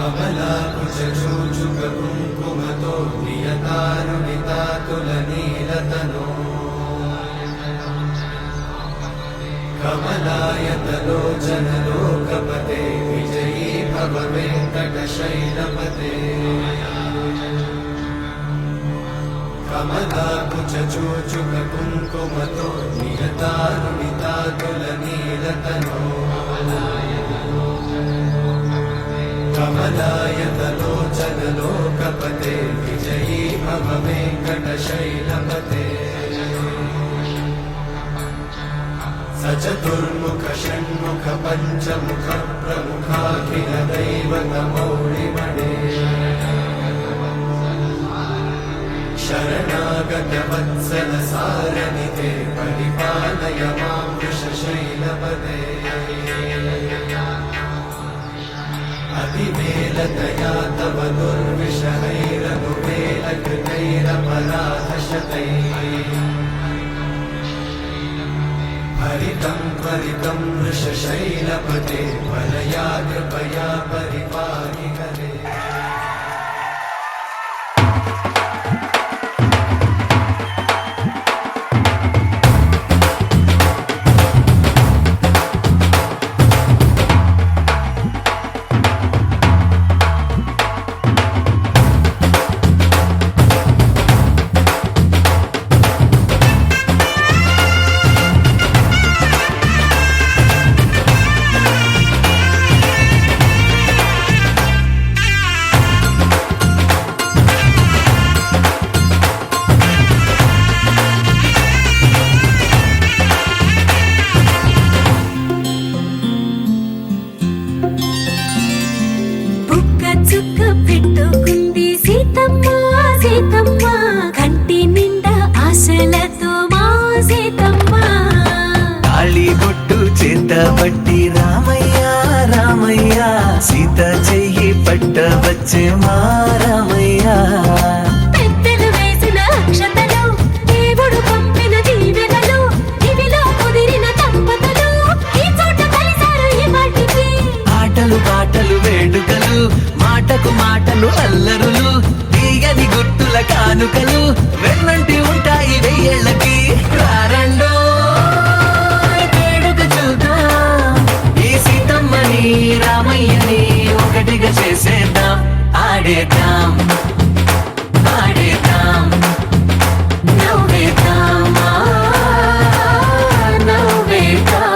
కమలాకుచూచుక కుంకుమతో నియతారుణితాతుల నీలతనో కమలాయతలోచనలోకపతే విజయీ భవ వెంకటశైలపతే కమలాకుచూచుక కుంకుమతో నియతారుణితాతుల నీలతనో కమలాయతలోచనలోకపతే విజయీ భవ వెంకటశైలపతే సచతుర్ముఖ షణ్ముఖ పంచముఖ ప్రముఖాఖిల దైవతమౌళిమణే శరణాగత వత్సల సారనితే పరిపాలయ మాం వృషశైలపదే అతివేలతయా తవ దుర్విషహైరనువేలకృతైరపరాధశతైః హరితం త్వరితం వృషశైలపతే వలయా కృపయా పరిపాहि హరే చుక్క పెట్టుకుంది సీతమ్మ సీతమ్మ కంటి నిండా ఆశలతో మా సీతమ్మ తాళి బొట్టు చేత పట్టి రామయ్య రామయ్య సీత చెయ్యి పట్ట వచ్చే మా రామయ్య పెద్దలు వేసిన అక్షతలు దేవుడు పంపిన దీవెనలు ఇవిలో కుదిరిన దంపతులు ఈ చోట కలిసారు ఈ వాటికి ఆటలు పాటలు వేడుకలు మాటకు మాటలు అల్లరులు తీయని గుర్తుల కానుకలు వెన్నంటి ఉంటాయి వెయ్యేళ్ళకి రారండో వేడుక చూద్దాం ఈ సీతమ్మని రామయ్యని ఒకటిగా చేసేద్దాం ఆడేద్దాం ఆడేద్దాం నవ్వేద్దాం నవ్వేద్దాం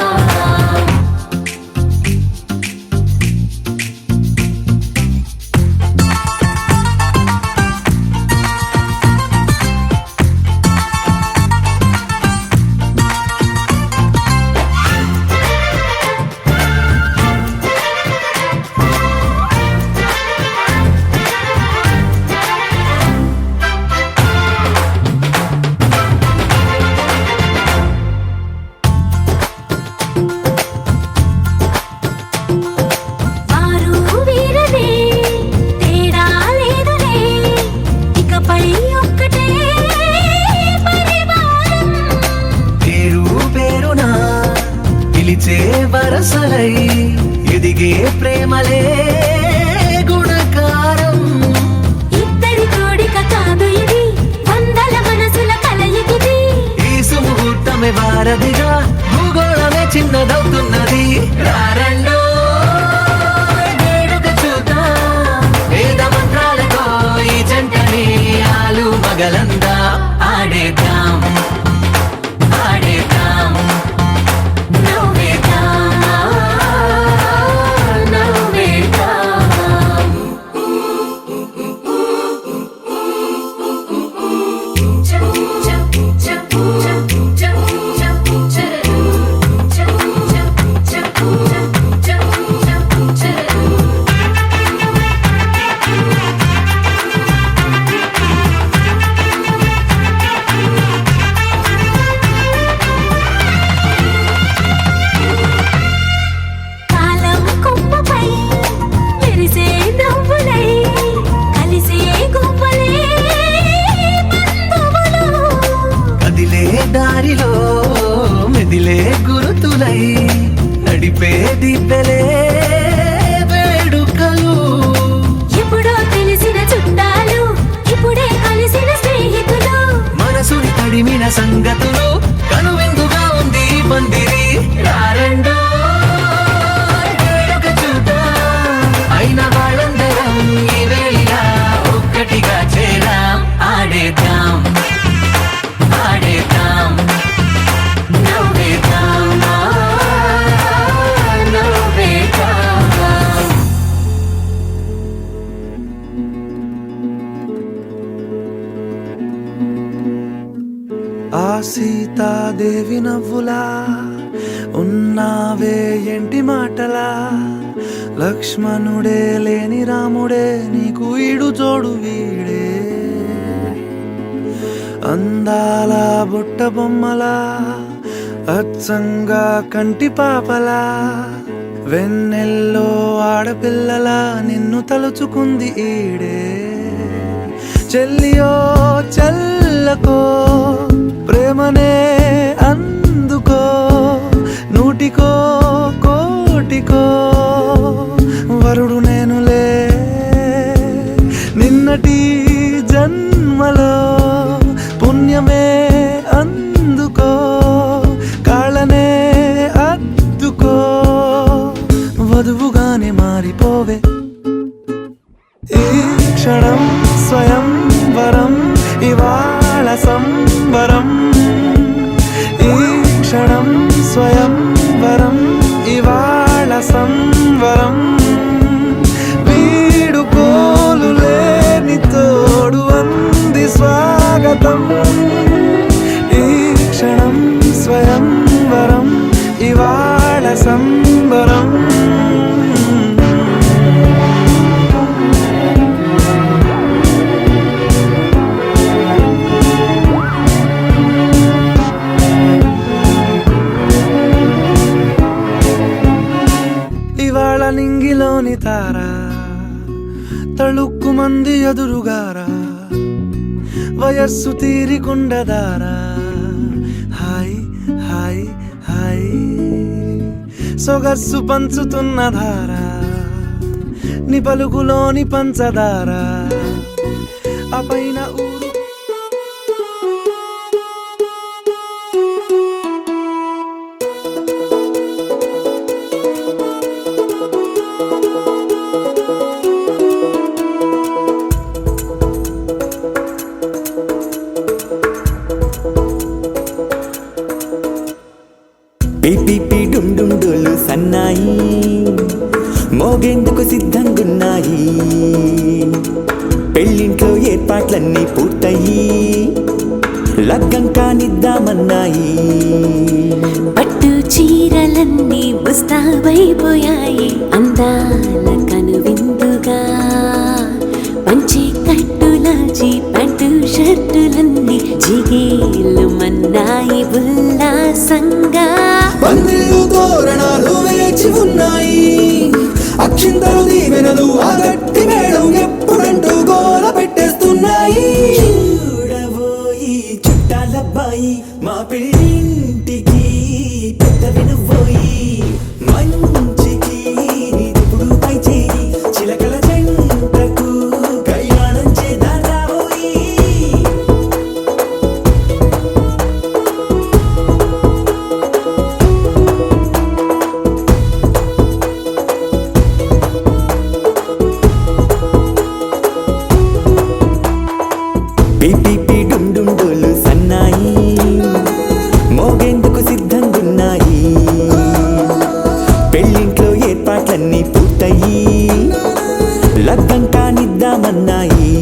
అయిన వాళ్ళందరం ఈ వేళ ఒక్కటిగా చేరాం. ఆడేద్దాం ఆడేద్దాం నవ్వేద్దాం నవ్వేద్దాం. ఆ సీతాదేవి నవ్వులా ఉన్నావే ఎంటి మాటలా, లక్ష్మణుడే లేని రాముడే నీకు ఈడు జోడు వీడే. అందాల బుట్ట బొమ్మలా అచ్చంగా కంటి పాపలా, వెన్నెల్లో ఆడపిల్లలా నిన్ను తలుచుకుంది ఈడే. చెల్లియో చల్లకో ప్రేమనే అందుకో, నూటికో కోటికో వరుడు నేనులే. నిన్నటి జన్మలో పుణ్యమే అందుకో, కాళ్ళనే అద్దుకో, వధువుగానే మారిపోవే. ఈ క్షణం స్వయం వరం ఇవాళ సంబరం, ఈ క్షణం స్వయం వరం ఇవాళ సంవరం. వీడు కోలు లేని తోడు అంది స్వాగతం, ఈ క్షణం స్వయం వరం ఇవాళ సంబరం. ఇవాళ నింగిలోని తారా తళుక్కు మంది ఎదురుగారా, వయస్సు తీరికుండదారా. హాయ్ హాయ్ హాయ్ సొగస్సు పంచుతున్న ధారా, నీ పలుకులోని పంచదారా. ఆ పైన ఊరు పిపి డుమ్ డుమ్ డోలు సన్నాయి మోగేందుకు సిద్ధంగున్నాయి. పెళ్ళింట్లో ఏర్పాట్లన్నీ పూర్తయి లగ్గం కానిద్దామన్నాయి. పట్టు చీరలన్నీ ముస్తాబైపోయాయి, అందాల కనువిందుగా పంచి కట్టులాచి ప్యాంటు షర్టులన్నీ జిగేలు మన్నాయి ఉల్లాసంగా. పందిళ్ళు తోరణాలు వేచి ఉన్నాయి, అక్షింతలు దీవెనలు ఆ గట్టి మేడం ఎప్పుడంటూ గోల పెట్టేస్తున్నాయి. చూడబోయి చుట్టాలబ్బాయి మా పెళ్ళింటికి పెద్ద వినుబోయి, మంచికి ఇప్పుడు పై చేయి చిలకల జంటకు కళ్యాణం చేద్దాం రాబోయి. పిపి డుమ్ డుమ్ డోలు సన్నాయి మోగేందుకు సిద్ధంగున్నాయి. పెళ్ళింట్లో ఏర్పాట్లన్నీ పూర్తయి లగ్గం కానిద్దామన్నాయి.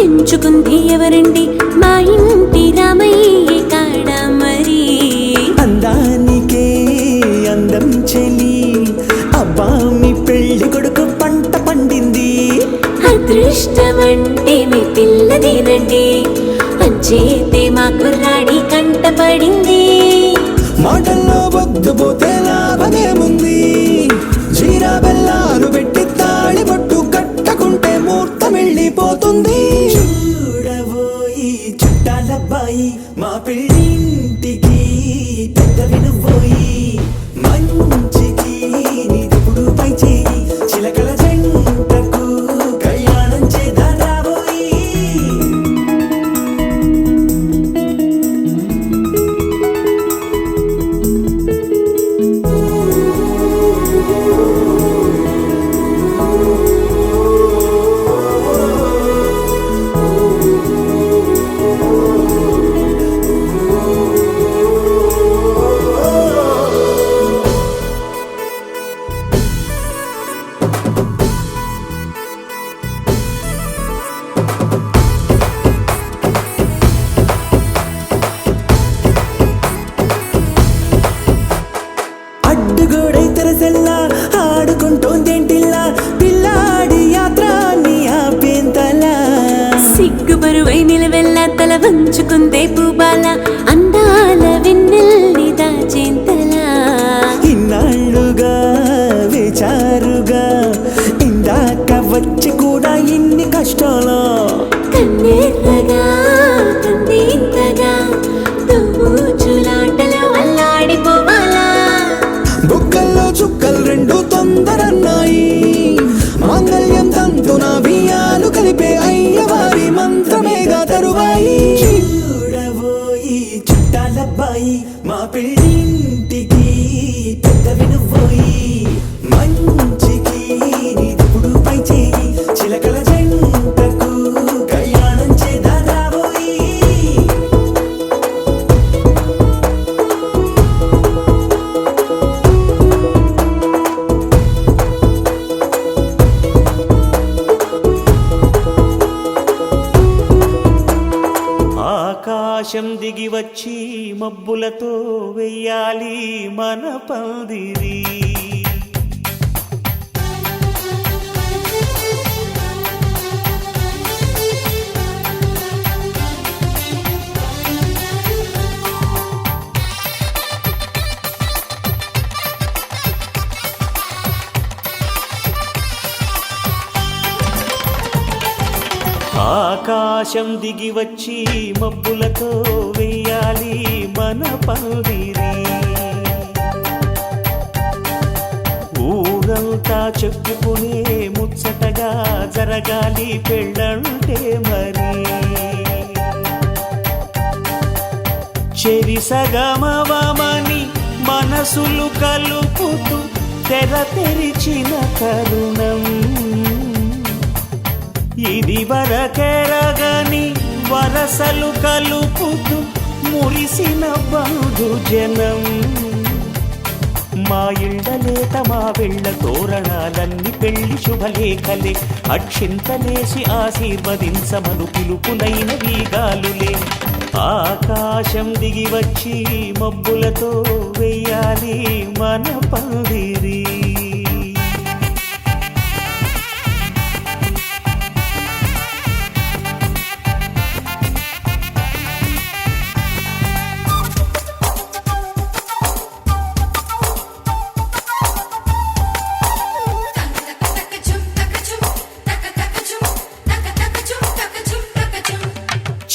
ఎంచుకుంది ఎవరండి మా ఇంటి రామయ్య కాడ మరి అందానికే అందం చెలి అబ్బా మీ పెళ్లి కొడుకు పంట పండింది. అదృష్టమంటే మీ పిల్లదేనండి, అంచేతే మా కుర్రాడి కంట పడింది. మాటల్లో వద్దుపోతే లాభమేముంది, జీరా బెల్లాలు పెట్టి తాళి పట్టు కట్టకుంటే ముహూర్తం వెళ్ళిపోతుంది. చూడబోయి చుట్టాలబ్బాయి మా పెళ్ళింటికి పెద్ద వినుబోయి, మంచికి నీదిప్పుడు పై చేయి, చిలకల జంటకు కళ్యాణం చేద్దాం రాబోయి. అడ్డుగోడై తెరసెల్లా ఆడుకుంటోందేంటిల్లా, పిల్లాడి యాత్ర నీ ఆపేంతలా. సిగ్గుబరువై నిలవెల్లా తల వంచుకుందే పూబాల, అందాల వెన్నెల్ని దాచేంతలా. ఇన్నాళ్ళుగా విచారుగా ఇందాక వచ్చి కూడా ఇన్ని కష్టాలా. కన్నెర్రగా కందింతగా తూచులాటలో అల్లాడిపోవాలా. బుగ్గల్లో చుక్కలు రెండు తొందరన్నాయి, మాంగళ్యం తంతున బియ్యాలు కలిపే అయ్యవారి మంత్రమేగా తరువాయి. చూడబోయి చుట్టాలబ్బాయి మా పెళ్ళింటికి పెద్ద వినుబోయి, మంచికి నీదిప్పుడు పై చేయి, చిలకల జంటకు కళ్యాణం చేద్దాం రాబోయి. ఆకాశం దిగి వచ్చి మబ్బులతో వెయ్యాలి మన పందిరి. ఆకాశం దిగి వచ్చి మబ్బులతో వెయ్యాలి మన పందిరి. ఊరంతా చెప్పుకునే ముచ్చటగా జరగాలి పెళ్ళంటే మరి. చెరి సగమవమని మనసులు కలుపుతూ తెర తెరిచిన తరుణం, ఇది వరకెరగని వరసలు కలుపుతూ మురిసిన బంధుజనం. మా ఇళ్ళలేత మా వెళ్ళ తోరణాలన్నీ పెళ్లి శుభలేఖలే, అక్షింతలేసి ఆశీర్వదించమను పిలుపులైన వీగాలులే. ఆకాశం దిగి వచ్చి మబ్బులతో వెయ్యాలి మన పందిరి.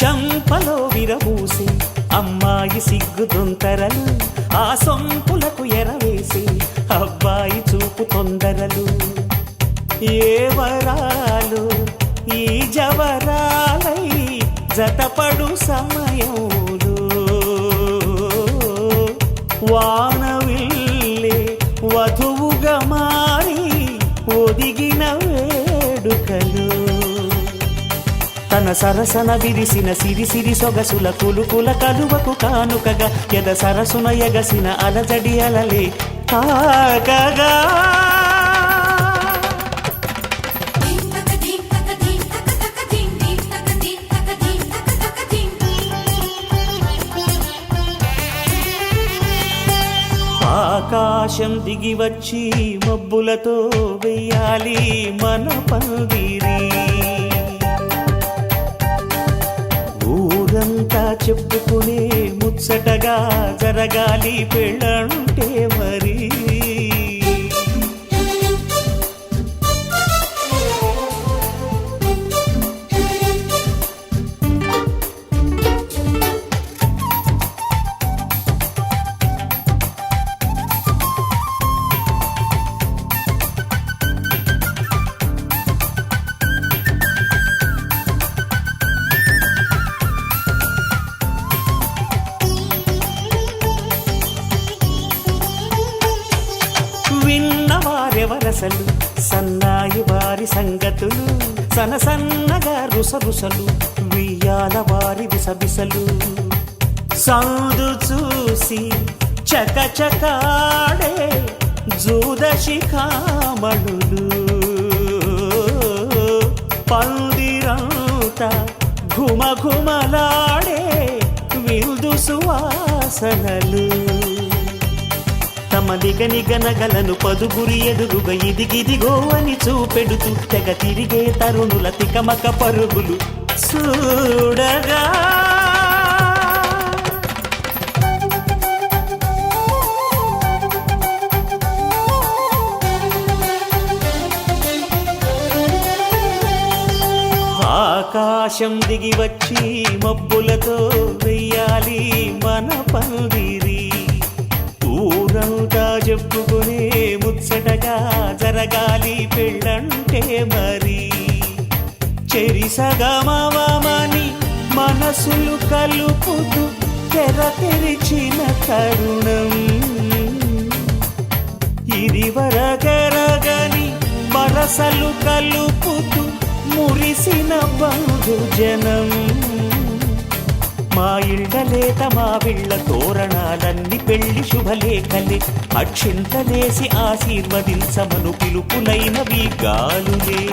చంపలో విరబూసి అమ్మాయి సిగ్గు దొంతరలు, ఆ సొంపులకు ఎరవేసి అబ్బాయి చూపు తొందరలు. ఏ వరాలు ఈ జవరాలై జతపడు సమయంలో, వానవిల్లే వధువుగా మారి ఒదిగిన వేడుకలు. తన సరసన విరిసిన సిరిసిరి సొగసుల కులుకుల కలువకు కానుకగా, ఎద సరసున ఎగసిన అలజడి అలలే తాకగా. ఆకాశం ఆకాశం దిగి వచ్చి మబ్బులతో వెయ్యాలి మన పందిరి. ఊరంతా చెప్పుకునే ముచ్చటగా జరగాలి పెళ్ళంటే మరి. విన్నవారెవరసలు సన్నాయి వారి సంగతులు, సనసన్నగా రుసరుసలు వియ్యాల వారి విసబిసలు. సందు చూసి చకచకాడే జూదశిఖామణులు, పందిరంతా ఘుమఘుమలాడే విందు సువాసనలు. తమ నిగనిగనగలను పదుగురి ఎదురుగా ఇదిగిదిగో అని చూపెడుతూ తెగ తిరిగే తరుణుల తికమక పరుగులు చూడగా. ఆకాశం దిగి వచ్చి మబ్బులతో వెయ్యాలి మన పందిరి. ఊరంతా చెప్పుకునే ముచ్చటగా జరగాలి పెళ్ళంటే మరి. చెరిసగమవమని మనసులు కలుపుతూ తెర తెరిచిన తరుణం, ఇది వరగరగని వరసలు కలుపుతూ మురిసిన బంధుజనం. మా ఇళ్ళలేత మా విళ్ళ తోరణాలన్నీ పెళ్లి శుభలేఖలే, అక్షింతలేసి ఆశీర్వదించమను పిలుపులైనవి గాలులే.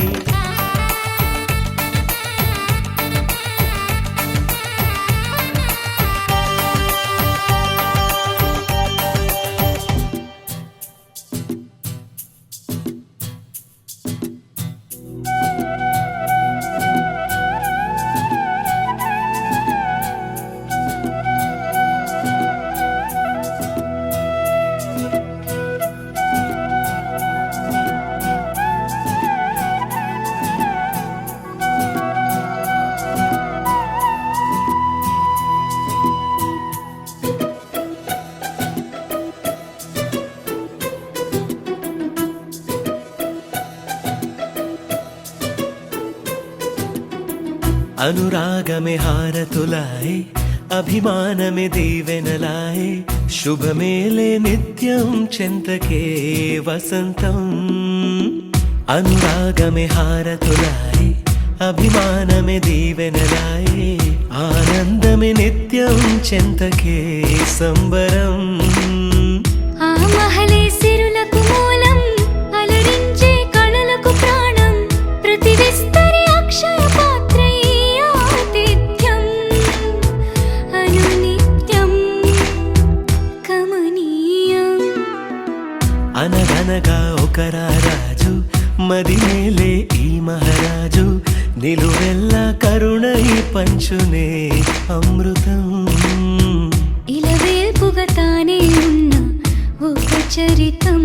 అనురాగమే హారతులాయే, అభిమానమే దీవెనలాయే, శుభమేలే నిత్యం చెంతకే వసంతం. అనురాగమే హారతులాయే, అభిమానమే దీవెనలాయే, ఆనందమే నిత్యం చెంతకే సంబరం. ఆ మహలే సిరులకు మూలం, అలరించే కళలకు ప్రాణం, ప్రతి విస్తరి అక్షయ పాత్రై ఆతిథ్యం అనునిత్యం కమనీయం. అనగనగా ఒక రాజు, మదినేలే ఈ మహారాజు, నిలువెల్లా కరుణై పంచునే అమృతం. ఇలవేల్పుగా తానే ఉన్న ఒక చరితం.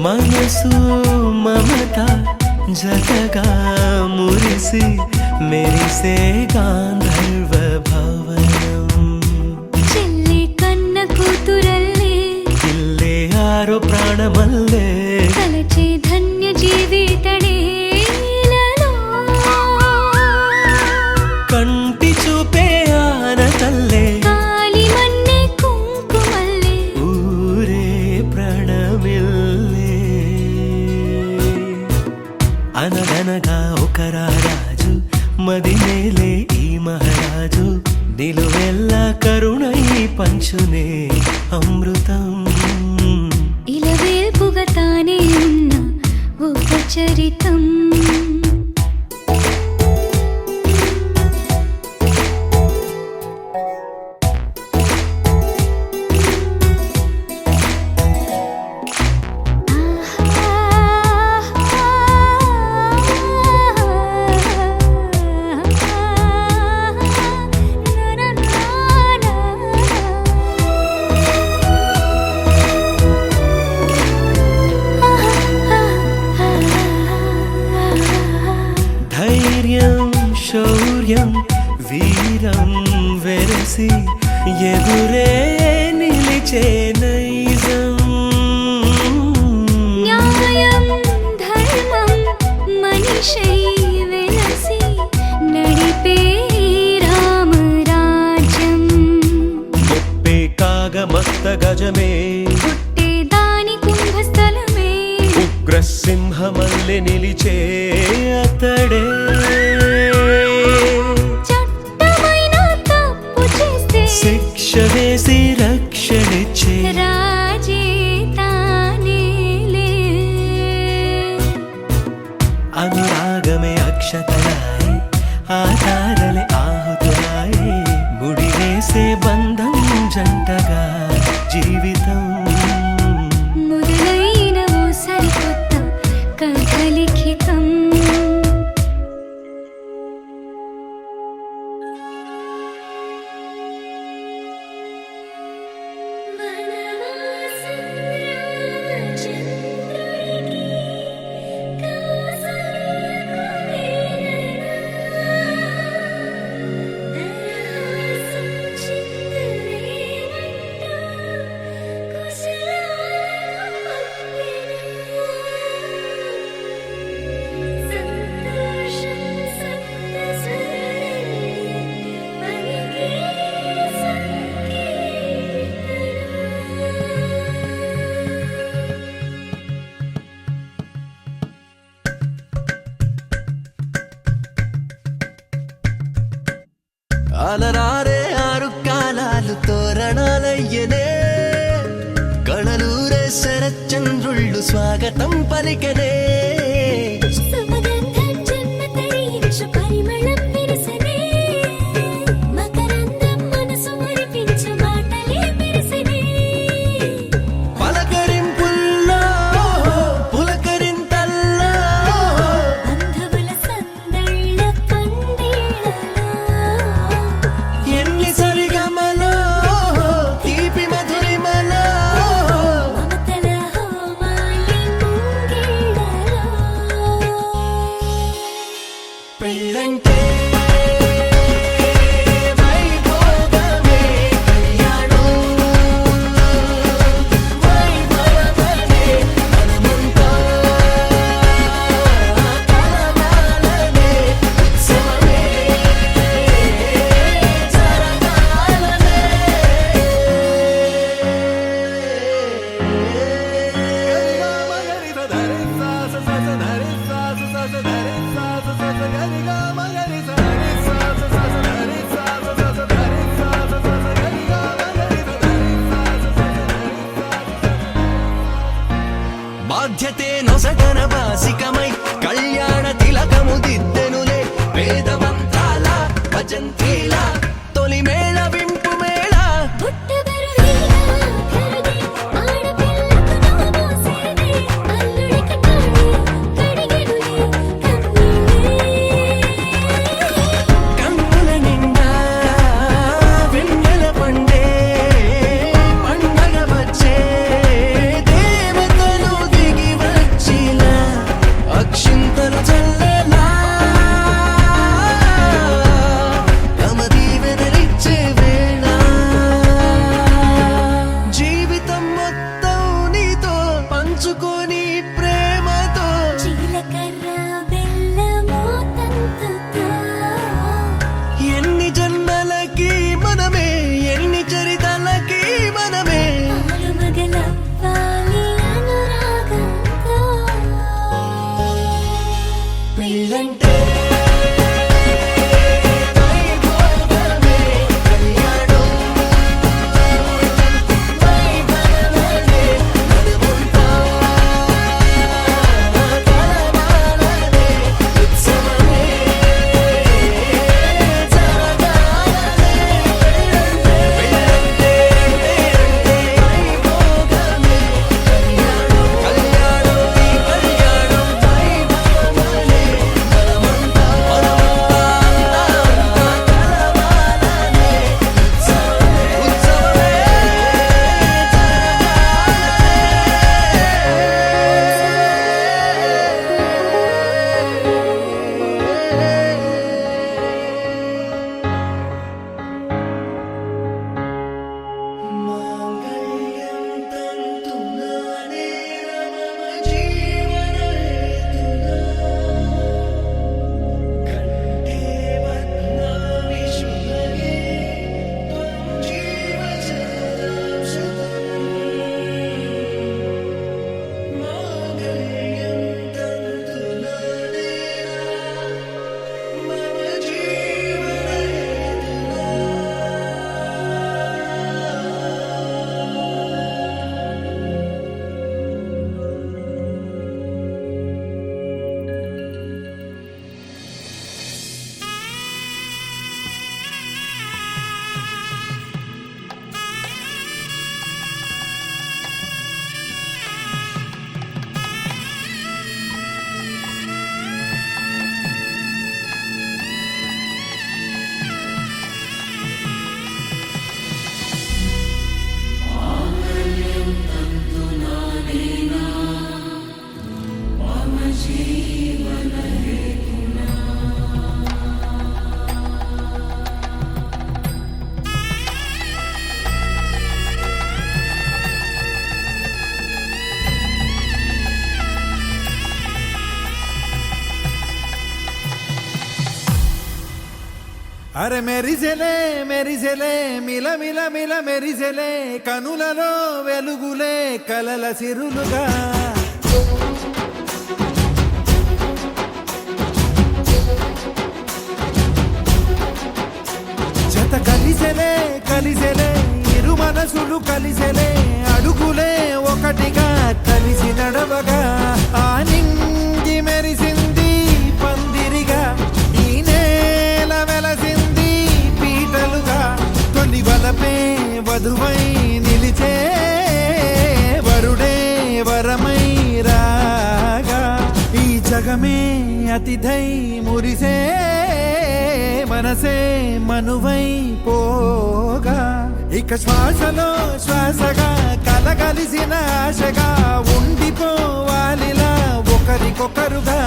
మనసు మమత జతగా మురిసి మెరిసే గాంధర్వ భవనం. ప్రాణమల్లే తలచే ధన్య జీవితడేలలో కంటి చూపే ఆనతల్లే కాలి మన్నే కుంకుమల్లే ఊరే ప్రాణమిల్లే అనగనగా ఒక రాజు మదినేలే ఈ మహారాజు నిలువెల్లా కరుణై పంచునే అమృతం ఇలవేల్పుగా తానే ఉన్న ఒక చరితం ధైర్యం శౌర్యం వీరం వెరసి ఎదురే నిలిచే నైజం న్యాయం ధర్మం మనిషై వెలసి నడిపే రామరాజ్యం ముప్పే కాగమస్త గజమే పుట్టే దాని కుంభస్థలమే ఉగ్రసింహమల్లె నిలిచే అతడే చట్టమైన తప్పు చేస్తే శిక్ష వేసి రక్షణిచ్చే రాజే తానేలే అనురాగమే అక్షతలాయే ఆధారలే ఆహుతులాయే ముడివేసే బంధం జంటగా జీవితం మొదలైన ఓ సరికొత్త కథ లిఖితం అలరారే ఆరు కాలాలు తోరణాలయ్యనే కళలూరే శరచంద్రుళ్ళు స్వాగతం పలికనే సుమగంధం జన్మ తరించు పరిమళం విరసనే మకరందం మనసు మురిపించు మాటలే మెరిసనే పలకరింపుల్లో పులకరింతల్లో బంధువుల సందళ్ళ పందిళ్ళలో ఎన్ని సరిగమలో తీపి మధురిమలో మమతల హోమాలి ముంగిళ్ళలో పెళ్ళంటే వైభోగమే కళ్యాణం వైభవమనే హనుమంతా కలగాలనే ఉత్సవమే జరగాలనే బాధ్యతే నొసగన వాసికమై కళ్యాణ తిలకము దిద్దెనులే వేదమంత్రాల భజంత్రీల తొలి మేళ వింపు మేళ పుట్టబరు వీరా కరుదే ఆడపిల్లకు నోమోసేదే అల్లుడి కటాడి కడిగెడులే కన్నీళ్ళే కన్నుల నిండా వెన్నెల పండే పండగ వచ్చే దేవతలు దిగి వచ్చిలా అక్షింతలు చల్లేలా అరే మెరిసెలే మెరిసెలే మిల మిల మిల మెరిసెలే కనులలో వెలుగులే కలల సిరులుగా జత కలిసెలే కలిసెలే ఇరు మనసులు కలిసెలే అడుగులే ఒకటిగా కలిసి నడవగా ఆ నింగి మెరిసింది పందిరిగా ఈ నేల వెలసింది పీటలుగా తొలి వలపే వధువై నిలిచే వరుడే వరమై రాగా ఈ జగమే అతిథై మురిసే మనసే మనువై పోగా ఇక శ్వాసలో శ్వాసగా కలగలిసిన ఆశగా ఉండిపోవాలిలా ఒకరికొకరుగా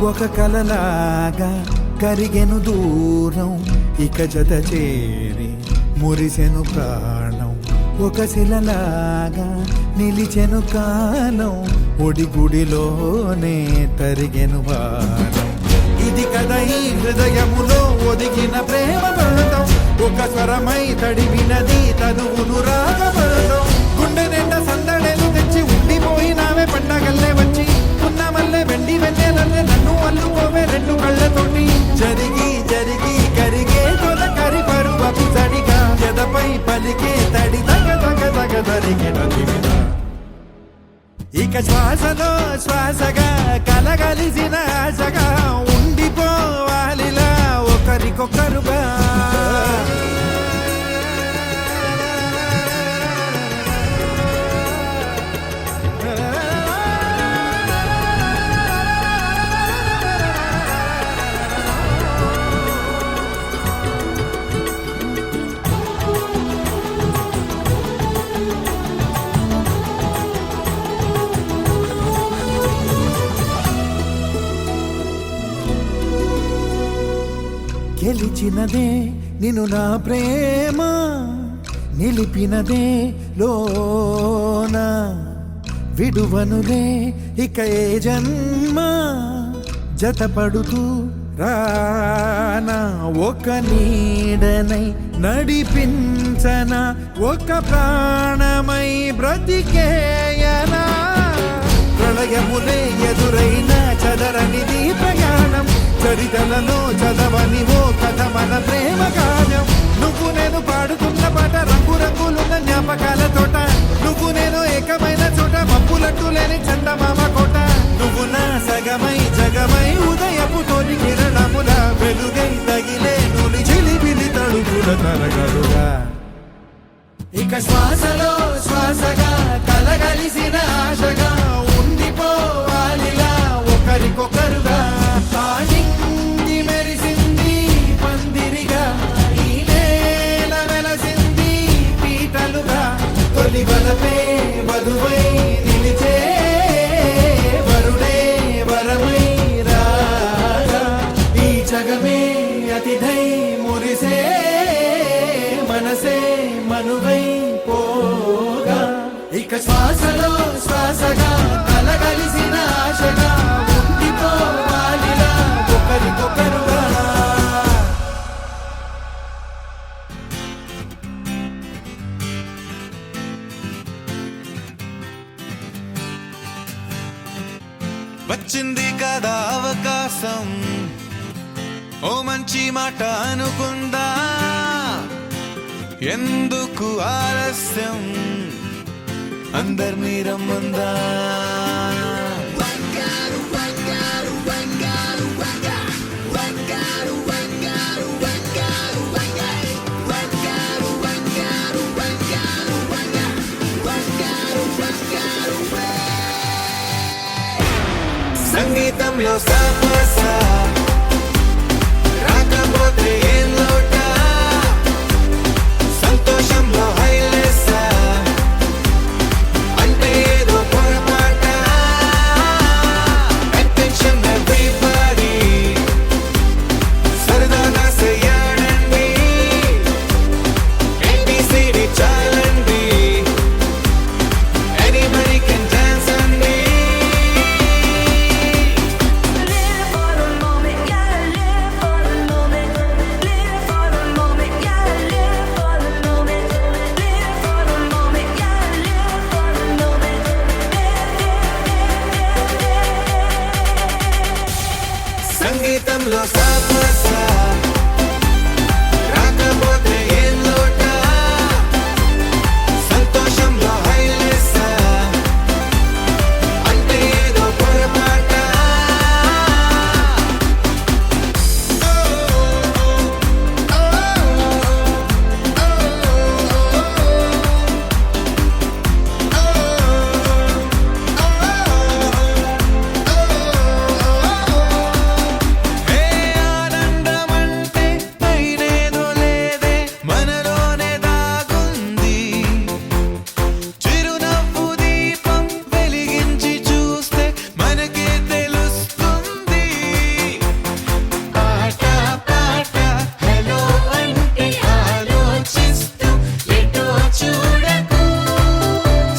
ఒక కలలాగా కరిగెను దూరం ఇక జత చేరి మురిసెను ప్రాణం ఒక శిలలాగా నిలిచెను కాలం ఒడిగుడిలోనే తరిగెను వారం ఇది కదా ఈ హృదయములో ఒదిగిన ప్రేమ బంధం ఒక స్వరమై తడివినది తనువును రాగబంధం గుండె నిండా సందడేలు తెచ్చి ఉండిపోయినావే పండగల్లే వచ్చి ఉన్న మల్లె వెండి వెన్నెలల్లే నన్ను అల్లుకోవే రెండు కళ్ళతోటి జరిగి జరిగి కరిగే తొలకరి పరువపు తడిగా ఎదపై పలికే తడి తగ తగ తగ తరిగిన దివిన ఇక శ్వాసలో శ్వాసగా కలగలిసిన ఆశగా ఉండిపోవాలిలా ఒకరికొకరుగా గెలిచినదే నిన్ను నా ప్రేమ నిలిపినదే లోన విడువనులే ఇక ఏ జన్మ జతపడుతూ రానా ఒక నీడనై నడిపించన ఒక ప్రాణమై బ్రతికేయనా ప్రళయములే ఎదురైన చదరనిది ప్రయాణం చరితలలో చదవని ఓ కథ మన ప్రేమ కావ్యం నువ్వు నేను పాడుతున్న పాట రంగు రంగులున్న జ్ఞాపకాల తోట నువ్వు నేను ఏకమైన చోట మబ్బులట్టు లేని చందమామ కోట నువ్వు నా సగమై జగమై ఉదయపు తోటి కిరణముల వెలుగై తగిలే నులి చిలిబిలి తడుపుల తరగలుగా ఇక శ్వాసలో శ్వాసగా కలగలిసిన ఆశగా ఉండిపోవాలిలా ఒకరికొకరుగా తానింగి మెరిసింది పందిరిగా ఈ నేల వెలసింది పీటలుగా తొలి వలపే వధువై నిలిచే వరుడే వరమై రాగా ఈ జగమే అతిథై మురిసే మనసే మనువై పోగా ఇక శ్వాసలో శ్వాసగా కలగలిసిన ఆశగా ఉండిపోవాలిలా ఒకరికొకరుగా వచ్చింది కదా అవకాశం ఓ మంచి మాట అనుకుందా ఎందుకు ఆలస్యం అందర్నీ రమ్మందా సంగీతంలో సాపసా రాకపోతే ఏం లోట మనసులో సాపసా రాకపోతే ఏం లోట సంతోషంలో హైలేసా అంటే ఏదో పొరపాట ఏ ఆనందమంటే పైనేదో లేదే మనలోనే దాగుంది చిరునవ్వు దీపం వెలిగించి చూస్తే మనకే తెలుస్తుంది పాట పాట హలో అంటే ఆలోచిస్తూ ఎటో చూడకు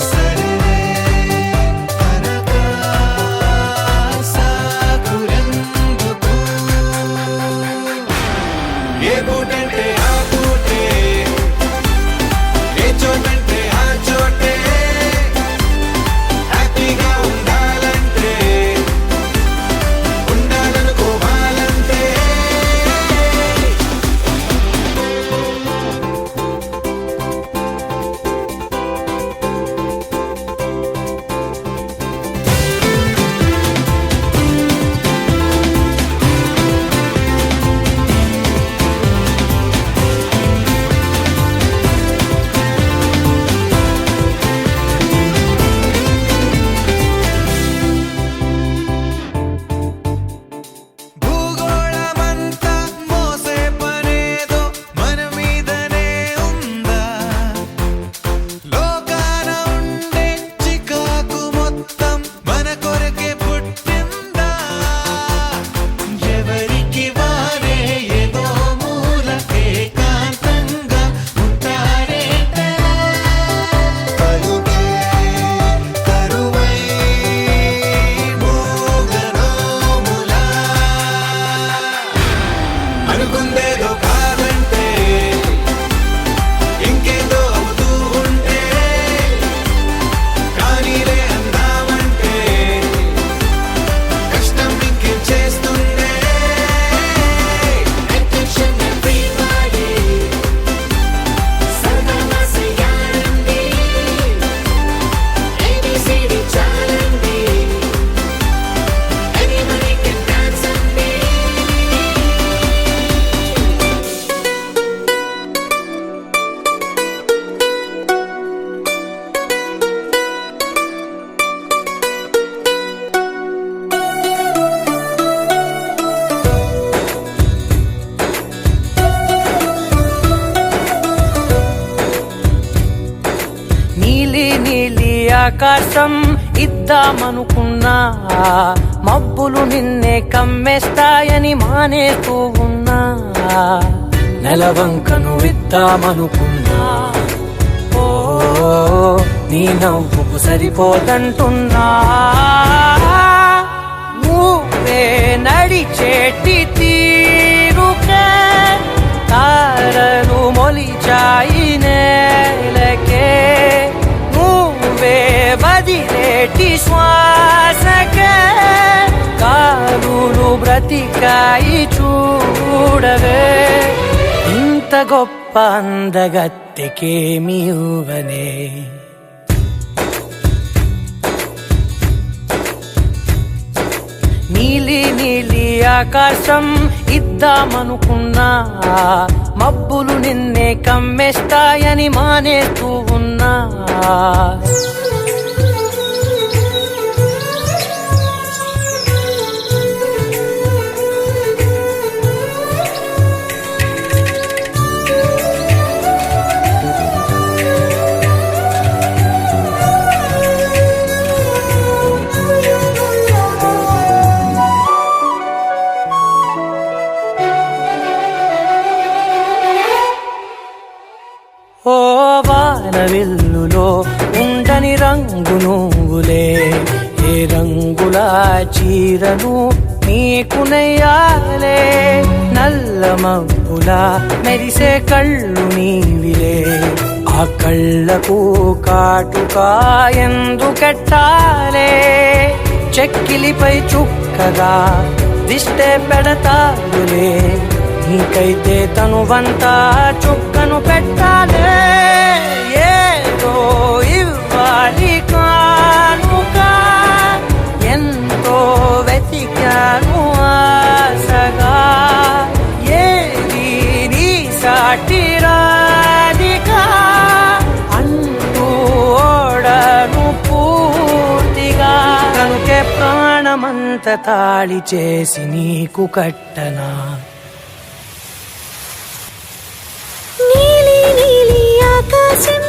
సరే అనగా సాగురెందుకు ఏ పూటంటే ఆ పూటే ఏ చోటంటే ఆ చోటే హ్యాపీగా ఉండాలంటే ఉండాలనుకోవాలంటే భూగోళమంతా మోసే పనేదో మన మీదనే ఉందా లోకాన ఉండే చికాకు మొత్తం మన కొరకే పుట్టిందా ఎవరికి వారే ఏదో మూల ఏకాంతంగా ఉంటారేటలా పలుకే కరువై మూగనోములా అనుకుందేదో కాదంటే ఇంకేదో అవుతూ ఉంటే కానీలే అందామంటే కష్టం ఇంకేం చేస్తుందే Attention everybody సరదాగా చేయండి ABCD చాలండి Anybody can dance అండి నీలి నీలి ఆకాశం ఇద్దామనుకున్నా మబ్బులు నిన్నే కమ్మేస్తాయని మానేస్తూ ఉన్నా నెలవంకను ఇద్దామనుకున్నా ఓ నీ నవ్వుకు సరిపోదంటున్నా నువ్వే నడిచేటి తీరుకే తారలు మొలిచాయి నేలకే నువ్వే వదిలేటి శ్వాసకే కారులు బ్రతికాయి చూడవే ఇంత గొప్ప అందగత్తెకేమి ఇవ్వనే నీలి నీలి ఆకాశం ఇద్దామనుకున్నా మబ్బులు నిన్నే కమ్మేస్తాయని మానేస్తూ ఉన్నా ఓ వానవిల్లులో ఉండని రంగు నువ్వులే ఏ రంగుల చీరను నీకు నెయ్యాలే నల్ల మబ్బులా మెరిసే కళ్ళు నీవిలే ఆ కళ్ళకు కాటుకా ఎందుకెట్టాలే చెక్కిలిపై చుక్కగా దిష్టే పెడతాడులే, నీకైతే తనువంతా చుక్కను పెట్టాలే. ఏదో ఇవ్వాలి కానుక, ఎంతో వెతికాను ఆశగా, ఏది నీ సాటి రాధికా అంటూ ఓడను పూర్తిగా. కనుకే ప్రాణమంత తాళి చేసి నీకు కట్టనా. నీలి నీలి ఆకాశం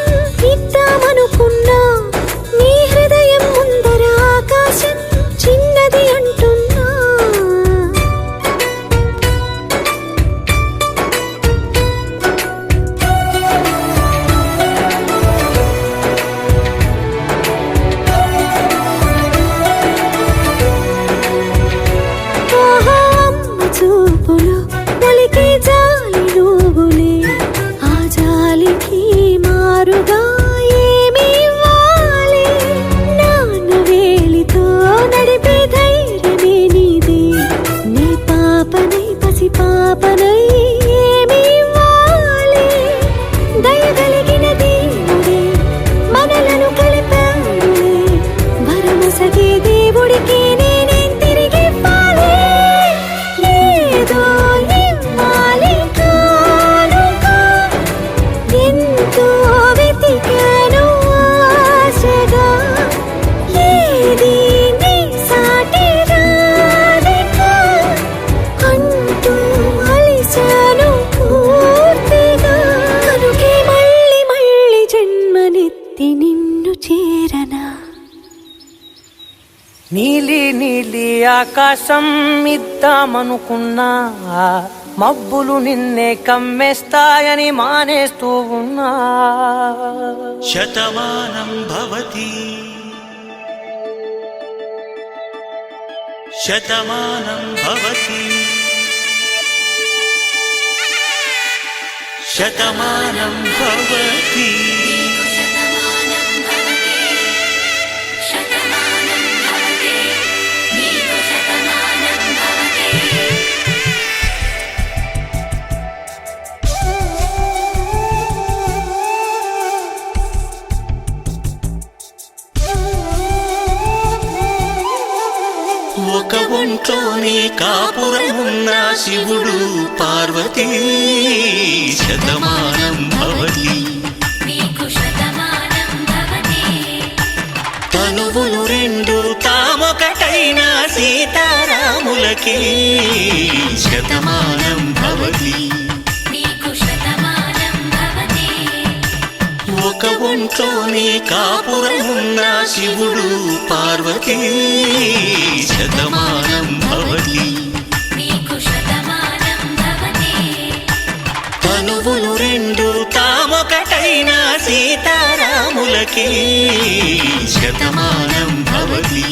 ఇద్దామనుకున్నా, నీ హృదయం ముందర ఆకాశం చిన్నది అంటున్నా. ఆహా అమ్మ చూపులు పలికే జాలి నువ్వులే, ఆ జాలికి మారుగా ఏమి ఇవ్వాలి. నాన్న వేలితో నడిపే ధైర్యమే నీదే, నీ పాపనై పసి పాపనై ఏమి ఇవ్వాలి. దయగలిగిన దేవుడే మనలను కలిపాడులే, వరమొసగే దేవుడికి నేనేం తిరిగి ఇవ్వాలి. ఏదో ఇవ్వాలి కానుక, ఎంతో వెతికాను ఆశగా, ఏది నీ సాటి రాధిక అంటూ అలిశాను పూర్తిగా. కనుకే మళ్ళీ మళ్ళీ జన్మనెత్తి నిన్ను చేరనా. నీలి నీలి ఆకాశం ఇద్దామనుకున్నా, మబ్బులు నిన్నే కమ్మేస్తాయని మానేస్తూ ఉన్నా. శతమానం భవతి శతమానం భవతి శతమానం భవతి. ఒక ఒంట్లోనే కాపురమున్న శివుడు పార్వతీ శతమానం భవతి. తనువులు రెండు తామొకటైన సీతారాములకి శతమానం భవతి. ఒక ఒంట్లోనే కాపురమున్న శివుడు పార్వతీ శతమానం భవతి. తనువులు రెండు తామొకటైన సీతారాములకి శతమానం భవతి.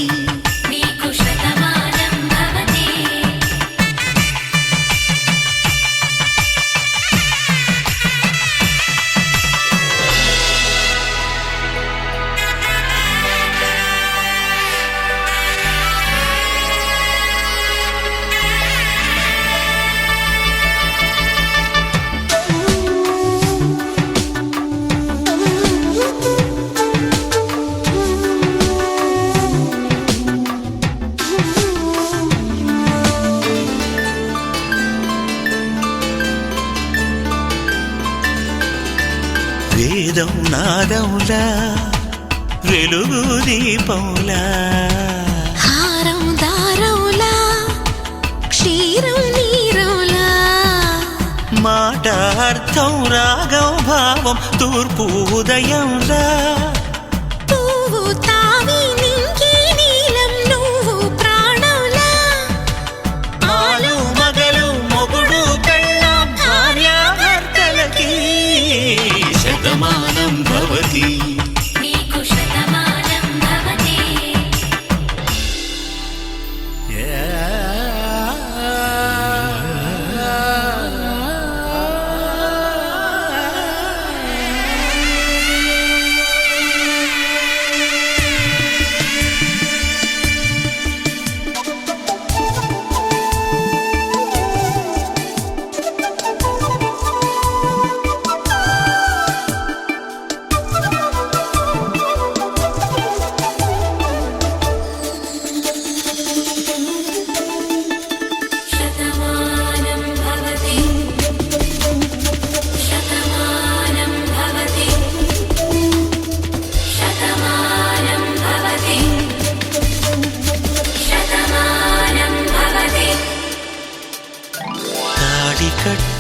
వేదం నాదములా వెలుగు దీపములా, హారం దారవులా క్షీరం నీరవులా, మాట అర్థం రాగం భావం తూర్పు ఉదయంలా, పువ్వు తావి నింగి నీలం నువ్వు ప్రాణంలా, ఆలు మగలు మొగుడు కళ్ళ భార్యాభర్తలకి శతమానం భవతి.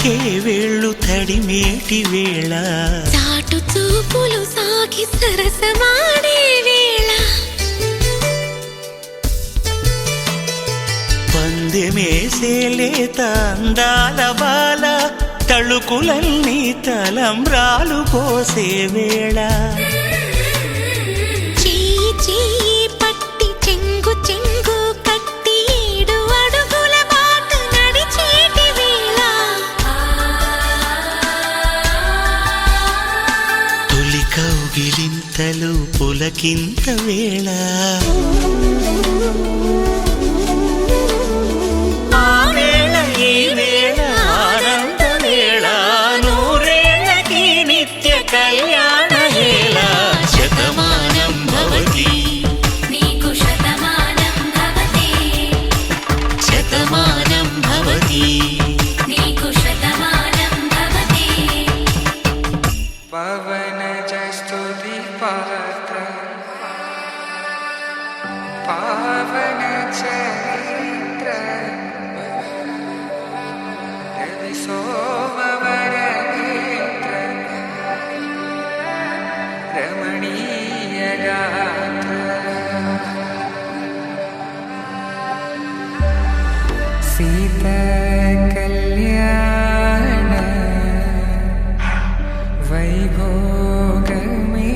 తాకే వేళ్ళు తడిమేటి వేళ చాటు చూపులు సాగి సరసమాడే వేళ పందెమేసే లేత అందాల బాల తళుకులన్నీ తలంబ్రాలు పోసే వేళ చెయ్యి చెయ్యి పట్టి చెంగు చెంగు కట్టి 7 అడుగుల బాట నడిచేటి వేళ తొలి కౌగిలింతలు పులకింత వేళ ఆ వేళ ఈ వేళ ఆనంద వేళ నూరేళ్ళకి నిత్య కళ్యాణ వేళ శతమానం భవతి నీకు శతమానం భవతి శతమానం భవతి నీకు శతమానం భవతి పవన జస్తుతి పాత్ర పావన చరిత్ర రవి సోమవర నేత్ర రమణీయ గాత్ర సీత కళ్యాణ వైభోగమే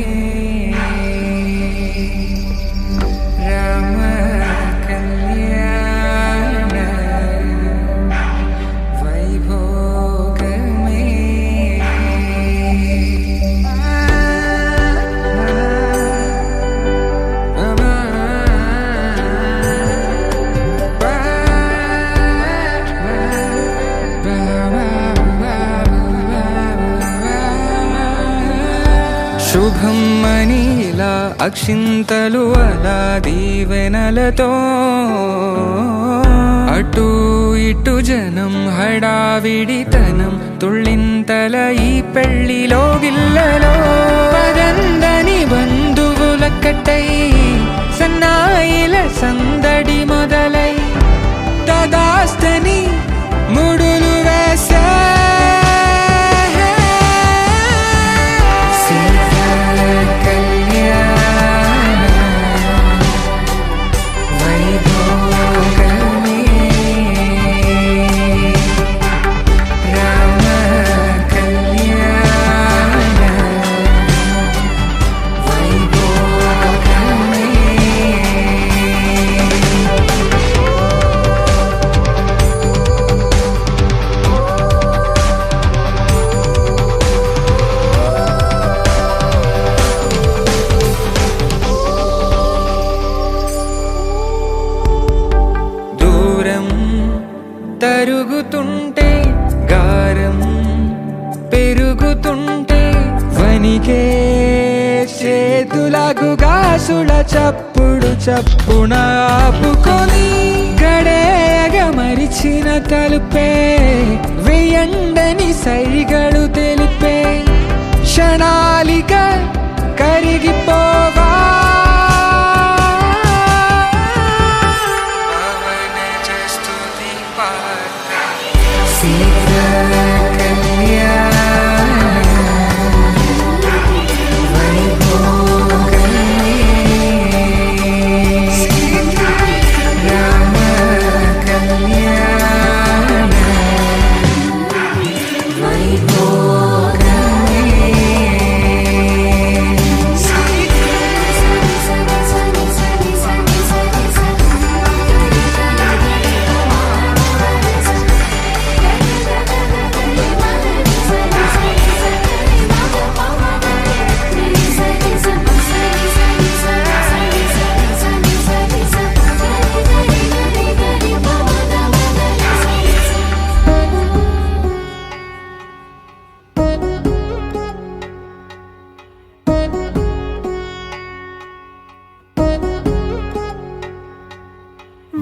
రామ కళ్యాణ వైభోగమే శుభం మనీలా అక్షింతలు అలా దీవెనలతో అటు ఇటు జనం హడావిడితనం తుళ్ళింతల ఈ పెళ్లిలో గిల్లలో పదందని బంధువుల కట్టై సన్నాయిల సందడి మొదలై తదాస్తని ముడులు వేసే తరుగుతుంటే గారం పెరుగుతుంటే వనికే చేతులకు గాసుల చప్పుడు చప్పున ఆపుకొని గడేగ మరిచిన తలుపే వెయ్యండని సైగడు తెలిపే క్షణాలిక కరిగిపోవా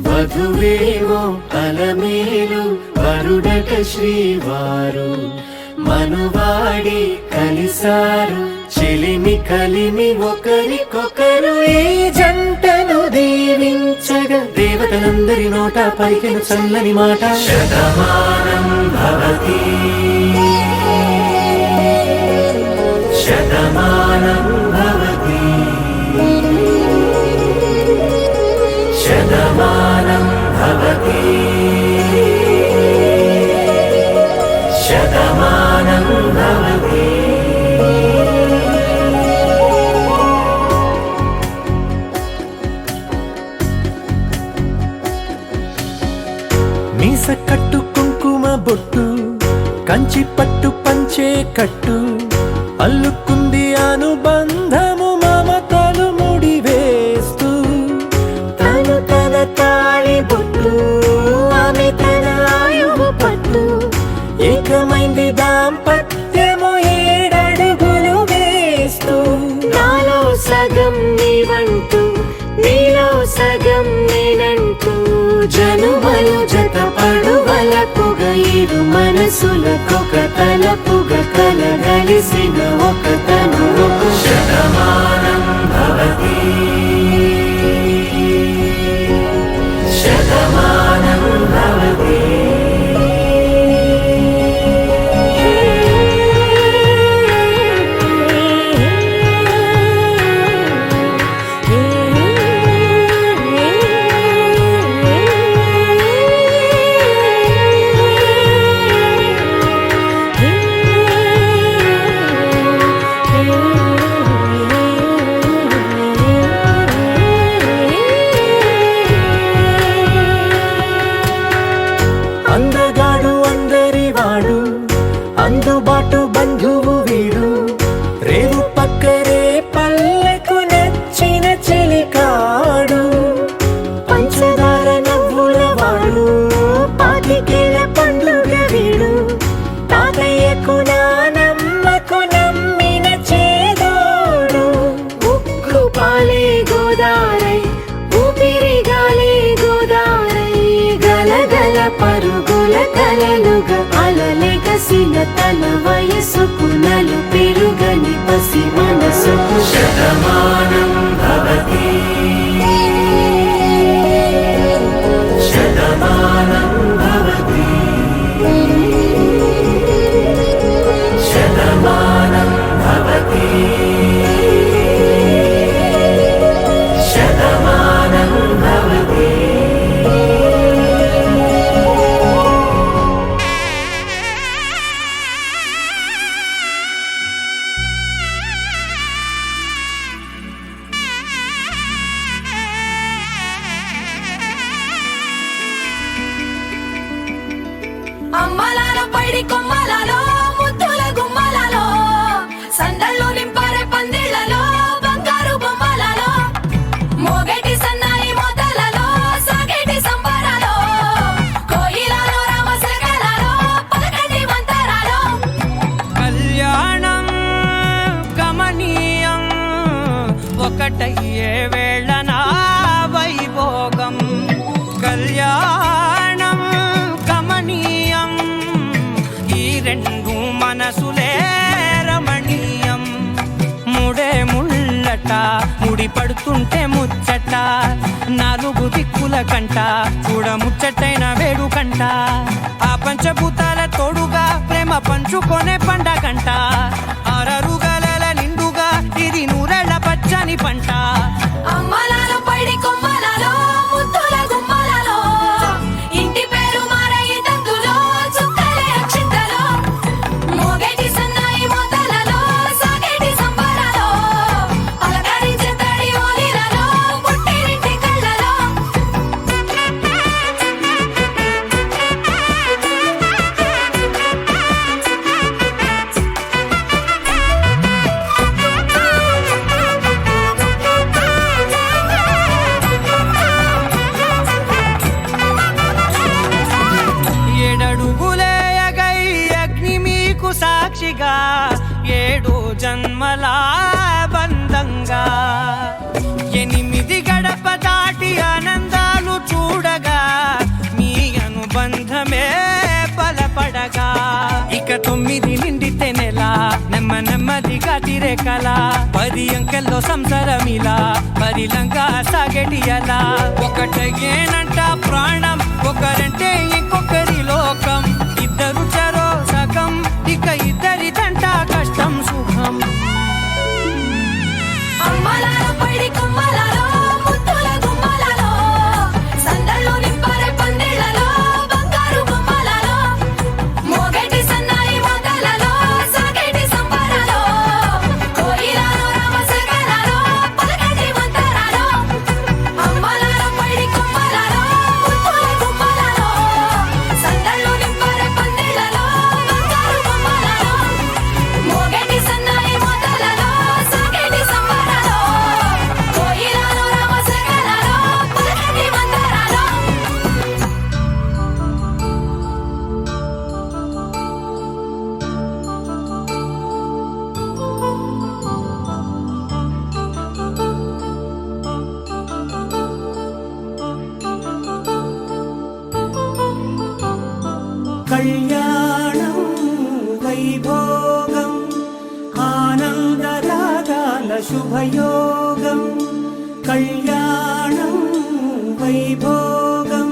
వధువేవో అలమేలు వరుడట శ్రీవారు మనువాడి కలిసారు చెలిమి కలిమి ఒకరికొకరు ఈ జంటను దీవించగా దేవ దేవతలందరి నోట పలికిన చల్లని మాట శతమానం భవతి శతమానం భవతి శతమానం భవతి శతమానం భవతి. మీస కట్టు కుంకుమ బొట్టు కంచి పట్టు పంచే కట్టు అల్లుకుంది అనుబంధము మమతలు ముడివేస్తూ తను తన తాళి బొట్టు ఆమె తన ఆయువు పట్టు ఏకమైంది దాంపత్యము 7 అడుగులు వేస్తూ నాలో సగం నీవంటూ నీలో సగం నేనంటూ జనుమలు జతపడు వలపుగ ఇరు మనసులకొక తలపుగ కలగలిసిన ఒక తనువు శతమానం భవతి శతమానం భవతి. అందగాడు అందరి వాడు అందుబాటు బంధువు వీడు రేవు పక్కరే పల్లెకు నచ్చిన చెలికాడు పంచదార నవ్వుల వాడు పాతికేల పండుగ వీడు తాతయ్యకు నానమ్మకు నమ్మిన చేదోడు ఉక్కు పాలే గోదారై ఊపిరిగాలే గోదారై గలగల పరుగుల కలలుగా అలలెగసిన తన వయసుకు నలు పెరుగని పసి మనసుకు శతమానం భవతి శతమానం భవతి శతమానం భవతి శతమానం భవతి. అమ్మలాలో పైడి కొమ్మలలో ముద్దుల గుమ్మలలో సందళ్ళు నింపారే పందిళ్లలో బంగారు బొమ్మలలో మోగేటి సన్నాయి మోతలలో సాగేటి సంబరాలో కోయిలలో రామసగలలో పలకటి మంతరాలో కళ్యాణం గమనీయం ఒకటయ్యే వేళ నా వైభోగం కళ్యాణం గమనీయం ఈ రెండు మనసులే రమణీయం ముడే ముళ్ళట ముడి పడుతుంటే ముచ్చట 4 దిక్కుల కంట చూడ ముచ్చటైన వేడుకంట ఆ పంచభూతాల తోడుగా ప్రేమ పంచుకొనే పండగంట అరరుగలల నిండుగా ఇది 100 పచ్చని పంట అమ్మలాలో పైడి కొమ్మలలో ముద్దుల గుమ్మలలో ఇంటి పేరు మారయి తందులో చుక్కలే అక్షింతలో మోగేటి సన్నాయి మోతలలో సాగేటి సంబరాలో అలకరించే తడి ఓలిలలో పుట్టినింటి కళ్ళలో కల 10 అంకెల్లో సంసారమిలా పరిలంగా సాగేటియలా ఒకటేనంట ప్రాణం ఒకరంటే ఇంకొకరి లోకం ఇద్దరు చరో సగం ఇక ఇద్దరిదంట కష్టం సుఖం అమ్మలాలో పడి కొమ్మలాలో ముత్తుల గుమ్మలాలో సందళ్ళు నింపారే పందిళ్ళలో బంగారు బొమ్మలాలో మోగేటి సన్నాయి మోతలలో సాగేటి సంబరాలో కోయిలాలో రామశకలాలో పలకటి మంతరాలో అమ్మలాలో పడి కొమ్మలాలో ముత్తుల గుమ్మలాలో సందళ్ళు నింపారే పందిళ్ళలో బంగారు బొమ్మలాలో మోగేటి సన్నాయి మోతలలో సాగేటి సంబరాలో కోయిలాలో రామశకలాలో పలకటి మంతరాలో కళ్యాణం వైభోగం ఆనందరాగాల శుభయోగం కళ్యాణం వైభోగం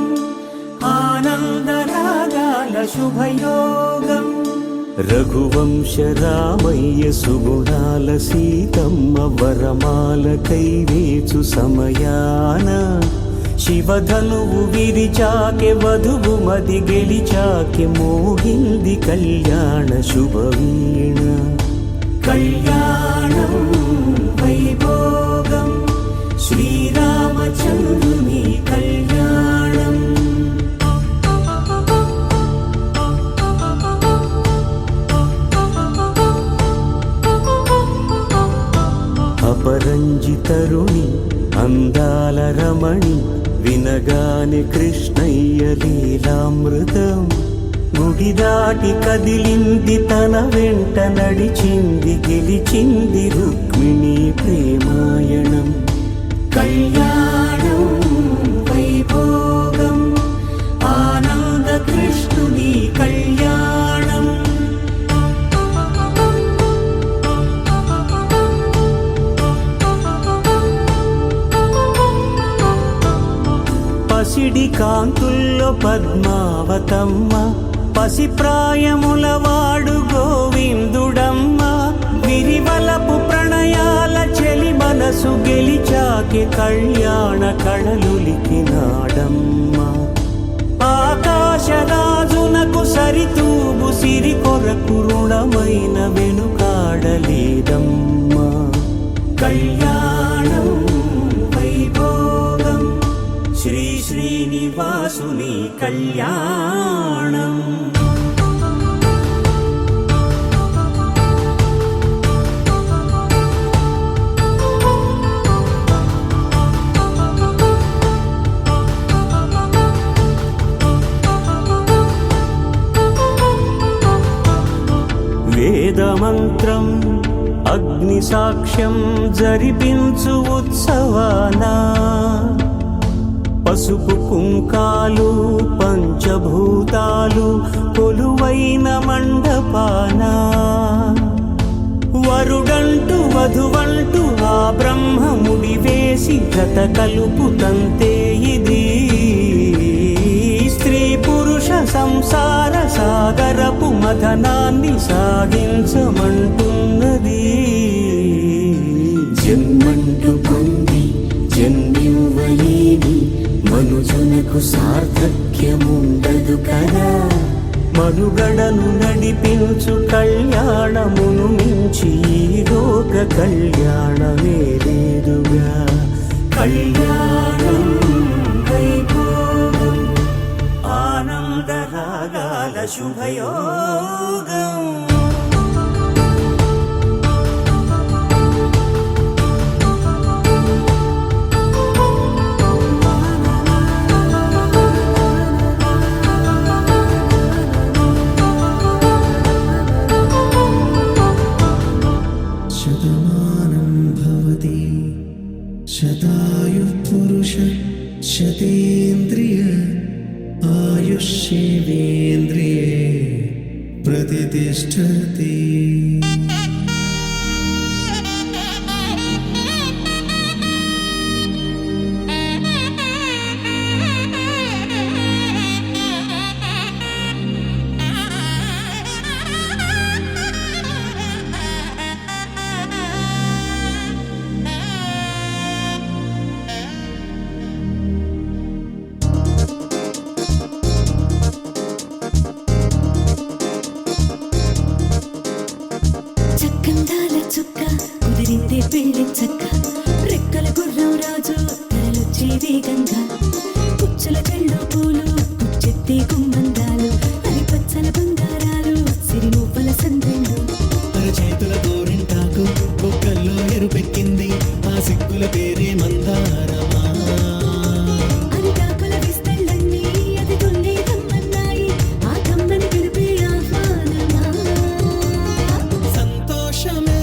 ఆనందరాగాల శుభయోగం రఘువంశ రామయ్య సుగుణాల సీతమ్మ వరమాల కైవేచు సమయాన శివధనువు విరిచాకె వధువు మది గెలిచాకె మోగింది కళ్యాణ శుభవీణ కళ్యాణం వైభోగం శ్రీరామచంద్రుని కళ్యాణం అపరంజి తరుణి అందాల రమణి వినగాని కృష్ణయ్య లీలామృతం గుడి దాటి కదిలింది తన వెంట నడిచింది గెలిచింది రుక్మిణి ప్రేమాయణం కళ్యాణం వైభోగం ఆనంద కృష్ణుని కళ్యాణం పసిడి కాంతుల్లో పద్మావతమ్మ పసిప్రాయముల వాడు గోవిందుడమ్మ విరివలపు ప్రణయాల చెలి మనసు గెలిచాకి కళ్యాణ కళలులికినాడమ్మ ఆకాశరాజునకు సరితూగు సిరి కొరకు రుణమైన వెనుకాడలేదమ్మ కళ్యాణం వైభోగం శ్రీ శ్రీనివాసుని కళ్యాణం వేదమంత్రం అగ్ని సాక్ష్యం జరిపించు ఉత్సవానా పసుపు కుంకాలు పంచభూతాలు కొలువైన మండపాన వరుడంటూ వధువంటూ ఆ బ్రహ్మముడి వేసి గత కలుపుతంతే ఇది స్త్రీ పురుష సంసార సాగరపు మథనాన్ని సాగించమంటున్నది జన్మంటూ పొంది జన్మివ్వలేని మనుజునకు సార్థక్యముండదు కదా మనుగడను నడిపించు కళ్యాణమును మించి ఈ లోక కళ్యాణమే లేదుగా కళ్యాణం వైభోగం ఆనందరాగాల శుభయోగం శతమానం భవతి శతాయుః పురుష శతేంద్రియ ఆయుష్యేవేంద్రియే ప్రతిష్టతి వేగంగా పుచ్చుల కళ్ళు పూలు చెత్తే గుమ్మందాలు అరి పచ్చల బంగారాలు సిరి మువ్వల సందళ్ళు చేతుల గోరింటాకు బొక్కల్లో ఎరుపెక్కింది ఆ సిగ్గుల పేరే మందారమా అరిటాకుల విస్తళ్ళన్నీ అది తొల్లి తమ్మన్నాయి ఆ తమ్మని పిలిపే ఆహ్వానమా సంతోషమే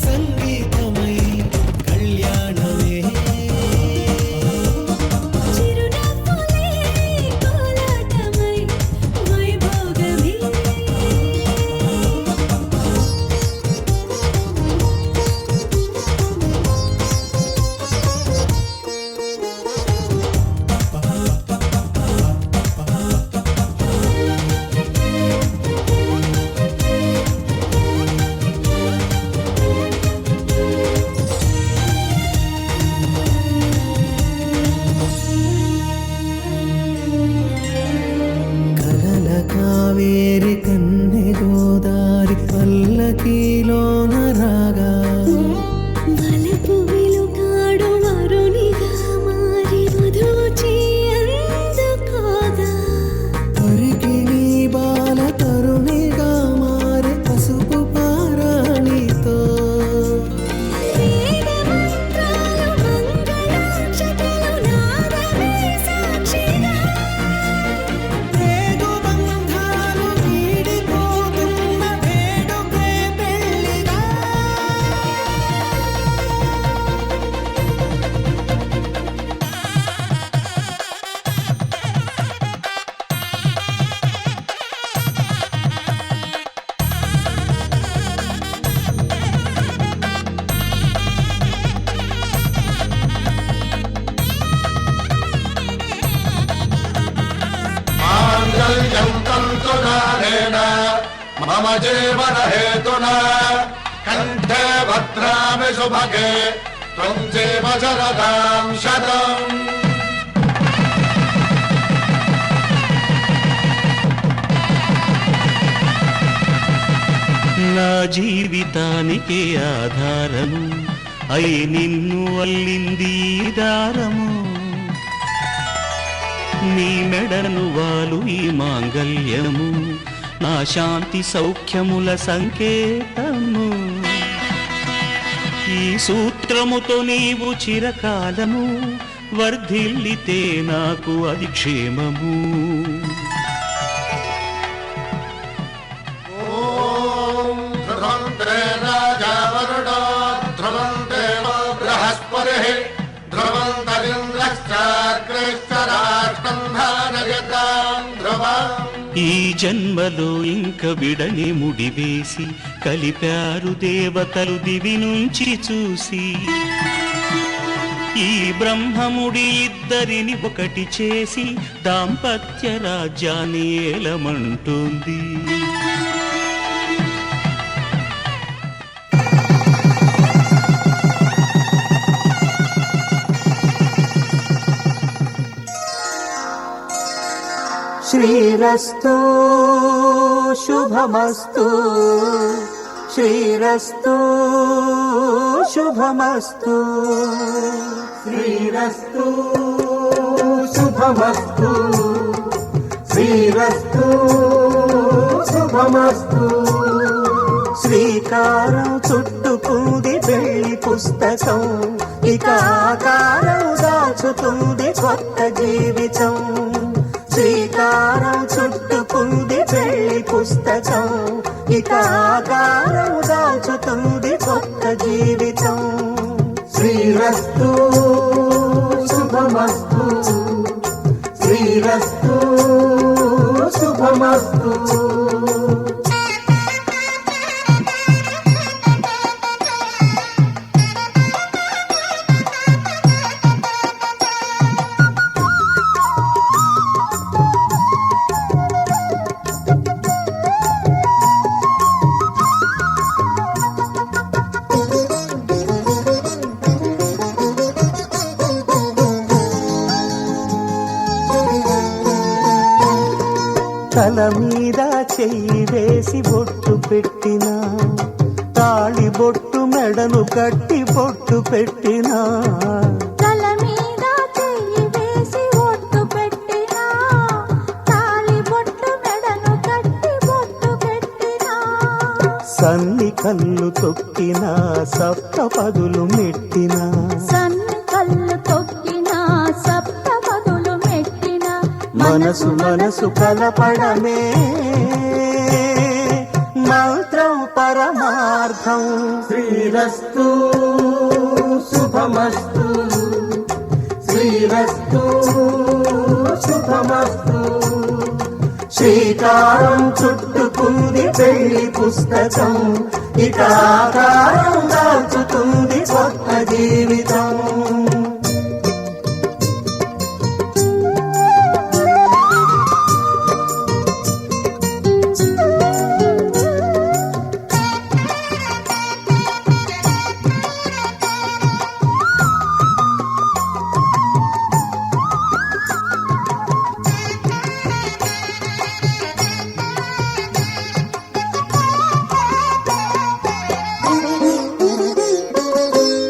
సంగీతమై కళ్యాణమే చిరునవ్వులే కోలాటమై వైభోగమే కలల కావేరి కన్నె గోదారి పల్లకీలోన రాగా వలపు వెలుగాడు వరునిగా మారి మధుచి అందుకోగా తొరికి నీ బాల తరుణిగా మారే పసుపు పారాణితో వేద మంత్రాలు మంగళాక్షతలు నాదమే సాక్షిగా రేగు బంధాలు వీడిపోతున్న వేడుకే పెళ్లిగా మాంగళ్యం తంతునానేన మమ జీవన హేతునా కంఠే భద్రామి శుభగే త్వం జీవ శరదాం శతం నా జీవితానికి ఆధారము అయి నిన్ను అల్లింది ఈ దారము నీ మెడను వాలు ఈ మాంగళ్యము నా శాంతి సౌఖ్యముల సంకేతము ఈ సూత్రముతో నీవు చిరకాలము వర్ధిల్లితే నాకు అది క్షేమము ధ్రువంతే రాజా వరుడో ధ్రువంతే బృహస్పతిః ధ్రువంతరింద్రశ్చాగ్రేశ్చ రాష్ట్రం ధారయతాం ధ్రువం ఈ జన్మలో ఇంక విడని ముడివేసి కలిపారు దేవతలు దివి నుంచి చూసి ఈ బ్రహ్మముడి ఇద్దరిని ఒకటి చేసి దాంపత్య రాజ్యాన్ని ఏలమంటుంది శ్రీరస్తు శుభమస్తు శ్రీరస్తు శుభమస్తు శ్రీరస్తు శుభమస్తు శ్రీరస్తు శుభమస్తు శ్రీకారం చుట్టుకుంది పెళ్లి పుస్తకం ఇక ఆకారం దాచుతుంది కొత్త జీవితం శ్రీకారం చుట్టుకుంది పెళ్లి పుస్తకం ఇక ఆకారం దాచుతుంది కొత్త జీవితం శ్రీరస్తు శుభమస్తు శ్రీరస్తు శుభమస్తు తల మీద చెయ్యి వేసి బొట్టు పెట్టినా తాళి బొట్టు మెడను కట్టి బొట్టు పెట్టినా తల మీద కళ్ళు తొక్కిన సప్త పదులు మెట్టిన సన్ని కళ్ళు తొక్కిన సప్త పదులు మెట్టిన మనసు మనసు కలపడమే మంత్రం పరమార్థం. శ్రీరస్తు శుభమస్తు, శ్రీరస్తు శుభమస్తు. శ్రీకారం చుట్టుకుంది పెళ్లి పుస్తకం, ఇక ఆకారం దాచుతుంది కొత్త జీవితం.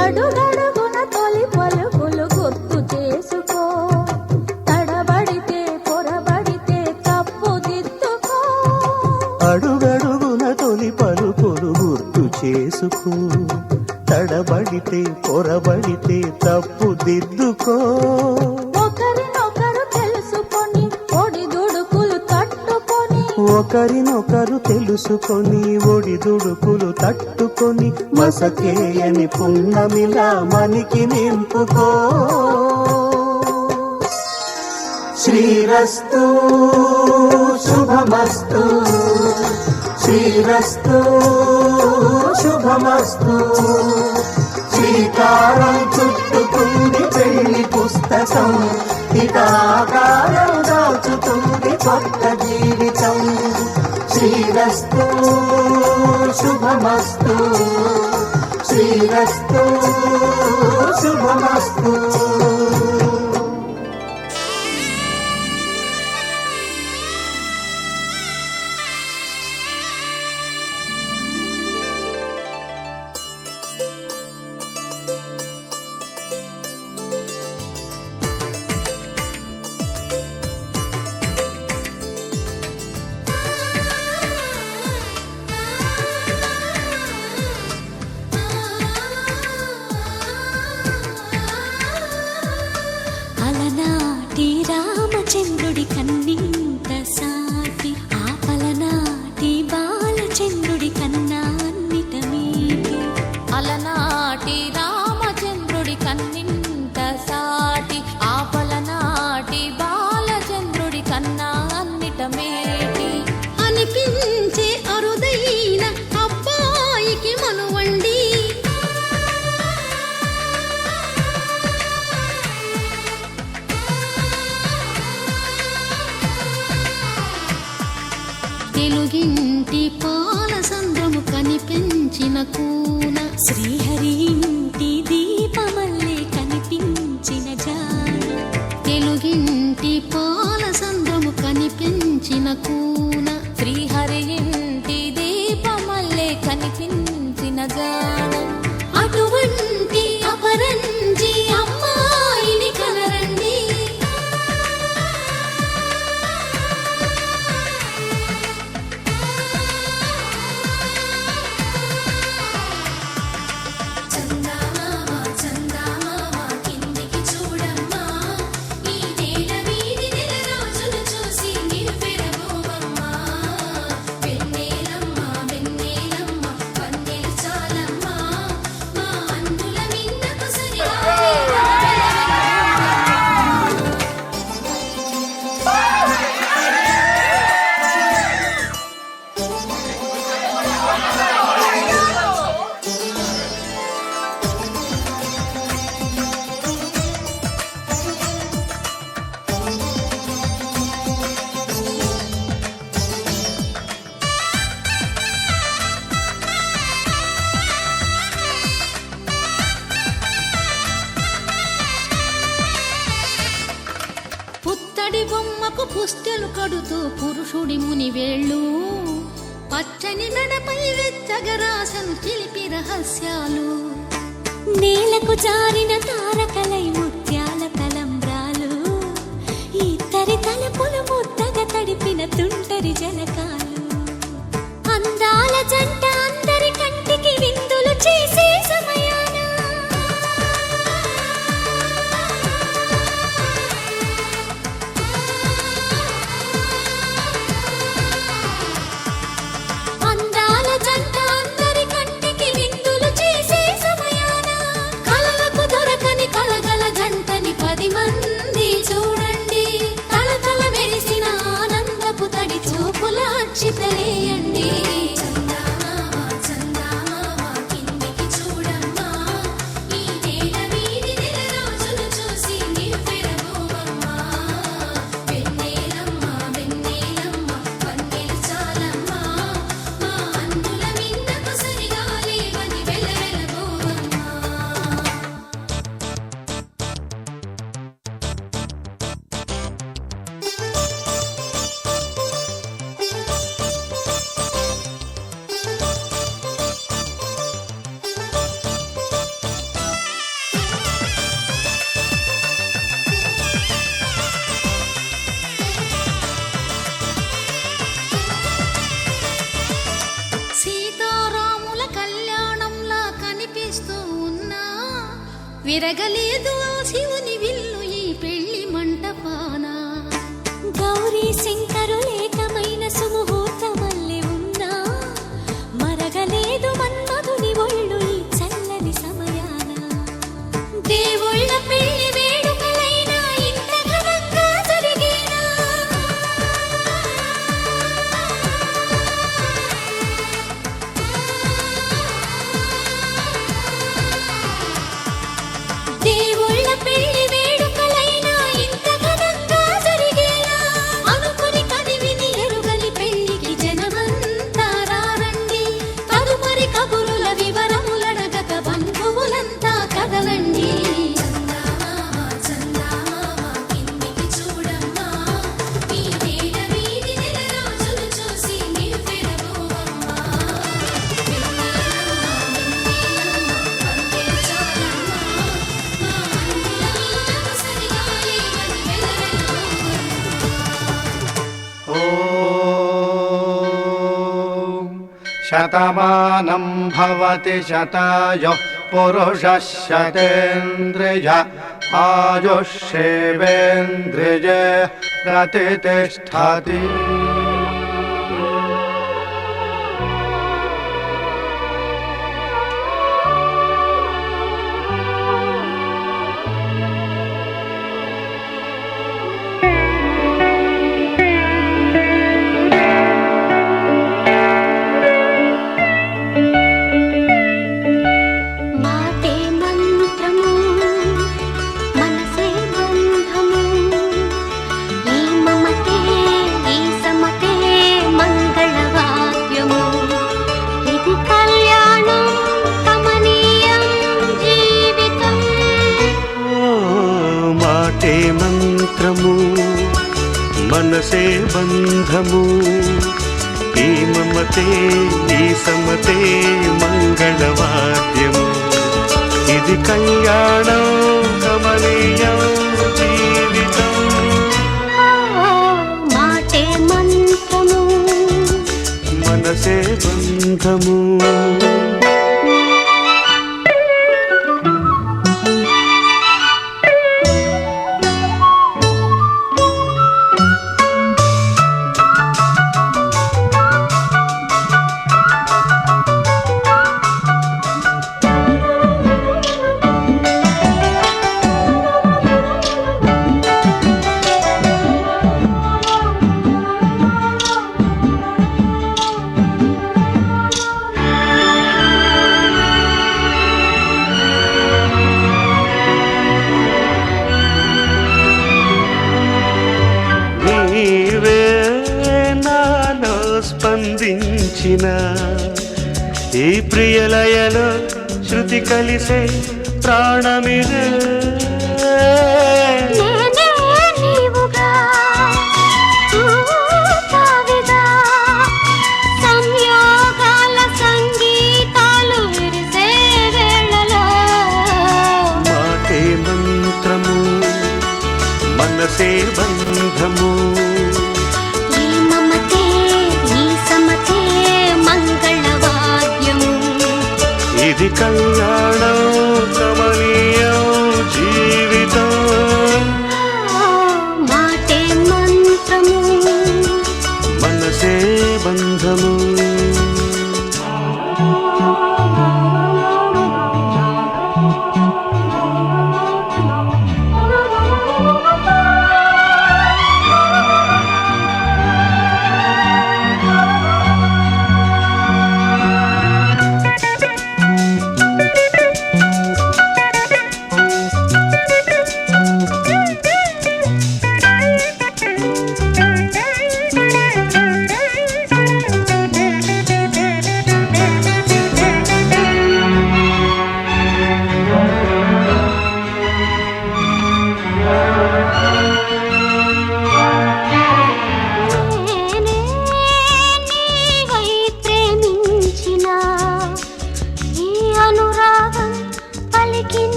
అడుగడుగున తొలి పలుకులు గుర్తు చేసుకో, తడబడితే పొరబడితే తప్పు దిద్దుకో. అడుగడుగున తొలి పలుకులు గుర్తు చేసుకో, తడబడితే పొరబడితే తప్పు దిద్దుకో. ఒకరినొకరు తెలుసుకొని ఒడిదుడుకులు తట్టుకొని, ఒకరినొకరు తెలుసుకొని ఒడిదుడుకులు తట్టుకొని మసకేయని పున్నమిలా మనికి నింపుకో. శ్రీరస్తు శుభమస్తు, శ్రీరస్తు శుభమస్తు. శ్రీకారం చుట్టుకుంది పెళ్లి పుస్తకం, ఇక ఆకారం దాచుతుంది కొత్త జీవితం. శ్రీరస్తు శుభమస్తు, శ్రీరస్తు శుభమస్తు. అలనాటి రామచంద్రుడి కన్నింత సాటి, ఆపలనాటి బాలచంద్రుడి కన్నా అన్నిట మీటి. అలనాటి రామచంద్రుడి కన్నింత సాటి, ఆపలనాటి బాలచంద్రుడి కన్నా అన్నిట మేటి. అనిపించే అరుదైన అబ్బాయికి మనువండి, తెలుగింటి పాల సంద్రము కనిపించిన కూన, శ్రీహరి ఇంటి దీపమల్లే కనిపించిన జాన. తెలుగింటి పాల సంద్రము కనిపించిన కూన, శ్రీహరి ఇంటి దీపమల్లే కనిపించిన జాన. అటువంటి అపరంజి అమ్మాయిని కనరండి, పుత్తడి బొమ్మకు పుస్తెలు కడుతూ పురుషుడి ముని వేళ్ళు, పచ్చని మెడపై వెచ్చగరాసను చిలిపి రహస్యాలు. నేలకు జారిన తారకలై ముత్యాల తలంబ్రాలు, ఇద్దరి తలపులు ముద్దగా తడిపిన తుంటరి జలకాలు. అందాల జంట అందరి కంట విరగలేదు ఆ శివుని విల్లు ఈ పెళ్లి మంటపాన గౌరీ శంకరు లేకమైన సుముహూర్తమల్లె ఉన్నా మరగలేదు మన్మధుని ఒళ్ళు ఈ చల్లని సమయాన దేవుళ్ళ పెళ్లి వేడుకలైనా ఇంత ఘనంగా జరిగేనా దేవుళ్ళ పెళ్లి వేడుకలైనా ఇంత ఘనంగా జరిగేనా అనుకుని కదివిని ఎరుగని పెళ్లికి జనమంతా రారండి తదుపరి కబురుల వివరములడగక బంధువులంతా కదలండి చందమామ కిందికి చూడమ్మా ఈ నేల వీధి నెలరాజును చూసి నివ్వెరబోవమ్మా శతమానం భవతి శతాయుః పురుషः శతేంద్రియ ఆయుష్యేవేంద్రియే ప్రతిష్టతి. మాటే మంత్రము మనసే బంధము ఈ మమతే ఈ సమతే మంగళవాద్యము ఇది కళ్యాణం కమనీయం జీవితం మాటే మంత్రము మనసే బంధము ఈ మమతే ఈ సమతే మంగళవాద్యము ఇది కళ్యాణం కమనీయం జీవితం. మాటే మంత్రము మనసే బంధము నీవే నాలో స్పందించిన ఈ ప్రియలయలో శృతి కలిసే ప్రాణమిదే. నేనే నీవుగా కావిగా సంయోగాల సంగీతాలు విరిసే వేళలో మాటే మంత్రము మనసే బంధము ఈ మమతే ఈ సమతే మంగళవాద్యము ఇది కళ్యాణం కమనీయం జీవితం. మాటే మంత్రము మనసే బంధము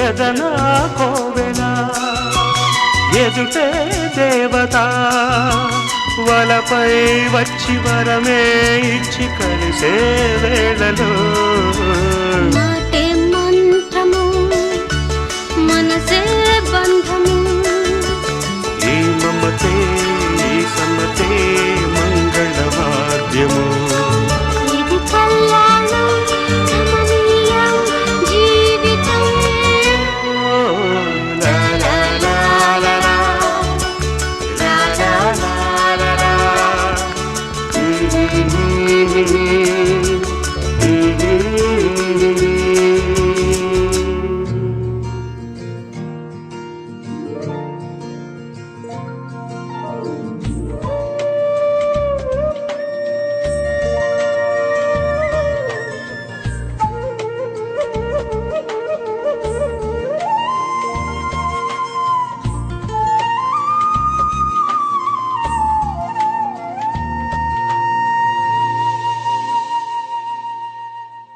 ఎదనా కోవెల ఎదుటే దేవత వలపై వచ్చి వరమే ఇచ్చి కలిసే వేళలో మాటే మంత్రము మనసే బంధము ఈ మమతే ఈ సమ్మతే మంగళవాద్యము ఇది కళ్యాణం కమనీయం జీవితం లా లా లా లా లా. లా లా లా లా లా.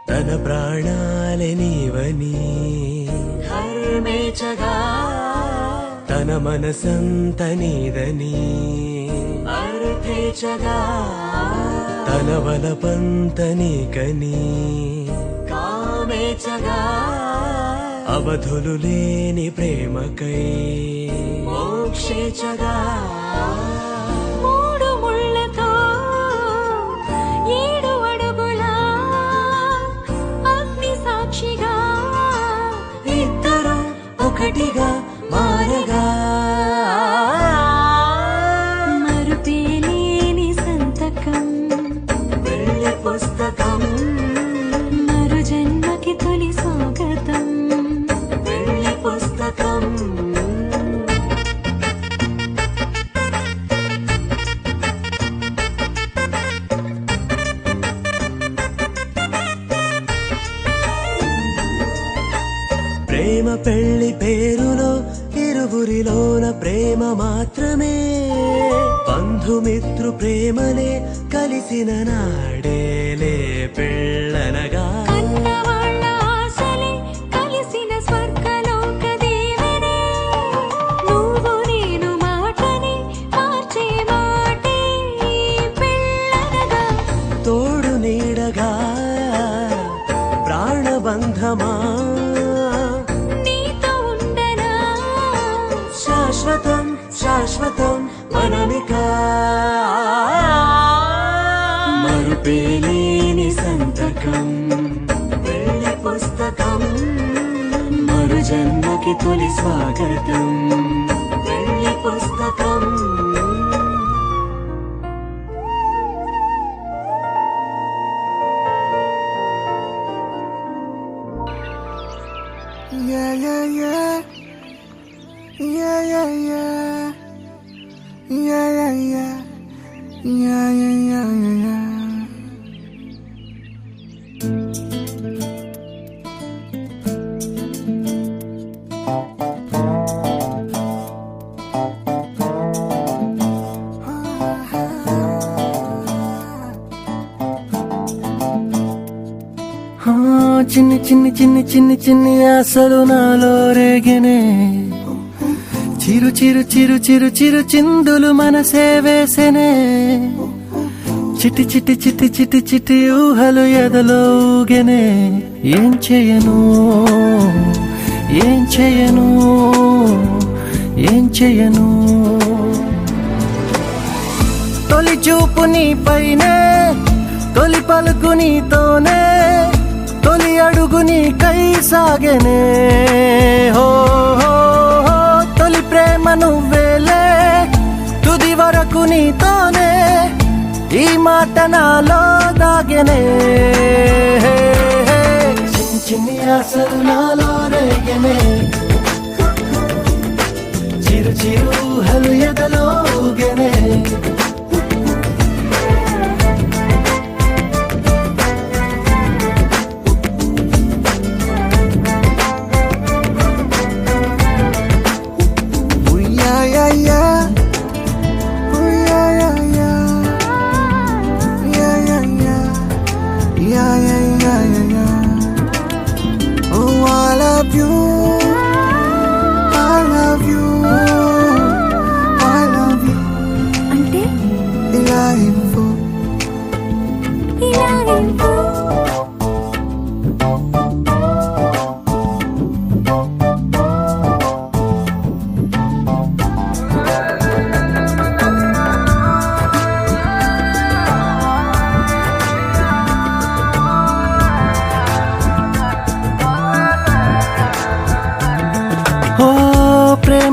తన ప్రాణాలే నీవని హర్మేచగా తన మనసంత నీదని అర్థేచగా తన వలపంత నీకని కామేచగా అవధులు లేని ప్రేమకై మోక్షేచగా మూడు ముళ్ళతో ఏడు అడుగుల అగ్ని సాక్షిగా ఇద్దరు ఒకటిగా మారగా మరుపేలేని సంతకం వెళ్ళి పుస్తకం మరు జన్మకి తొలి స్వాగతం వెళ్ళి పుస్తకం ప్రేమ పెళ్లి పేరులో ఇరువురిలోన ప్రేమ మాత్రమే బంధుమిత్రు ప్రేమలే కలిసిన నాడేలే పెళ్ళనగా కన్నవాళ్ళ ఆశలే కలిసిన స్వర్గలోక దేవనే నువ్వు నేను మాటని మార్చే మాటే పెళ్ళనగా తోడు నీడగా ప్రాణబంధమా నీతో ఉండనా శాశ్వతం శాశ్వతం మనమిక మరుపేలేని సంతకం వెళ్ళి పుస్తకం మరు జన్మకి తొలి స్వాగతం వెళ్ళి పుస్తకం Yeah, yeah, yeah. Yeah, yeah, yeah. Yeah, yeah, yeah. Yeah, yeah, yeah, yeah, yeah. చిన్ని చిన్ని చిన్ని చిన్ని చిన్ని ఆశలు నాలో రేగినే చిరు చిరు చిరు చిరు చిరు చిందులు మనసే వేసెనే చిట్టి చిట్టి చిట్టి చిట్టి చిట్టి ఊహలు ఎదలో ఊగెనే ఏం చేయను ఏం చేయను ఏం చేయను తొలి చూపు నీ పైనే తొలి పలుకు నీతోనే తొలి అడుగు నీకై సాగెనే హో హో హో తొలి ప్రేమ నువ్వేలే తుది వరకు నీతోనే ఈ మాట నాలో దాగెనే చిన్ని చిన్ని ఆశలు నాలో రేగెనే చిరు చిరు ఊహలు ఎదలో ఊగెనే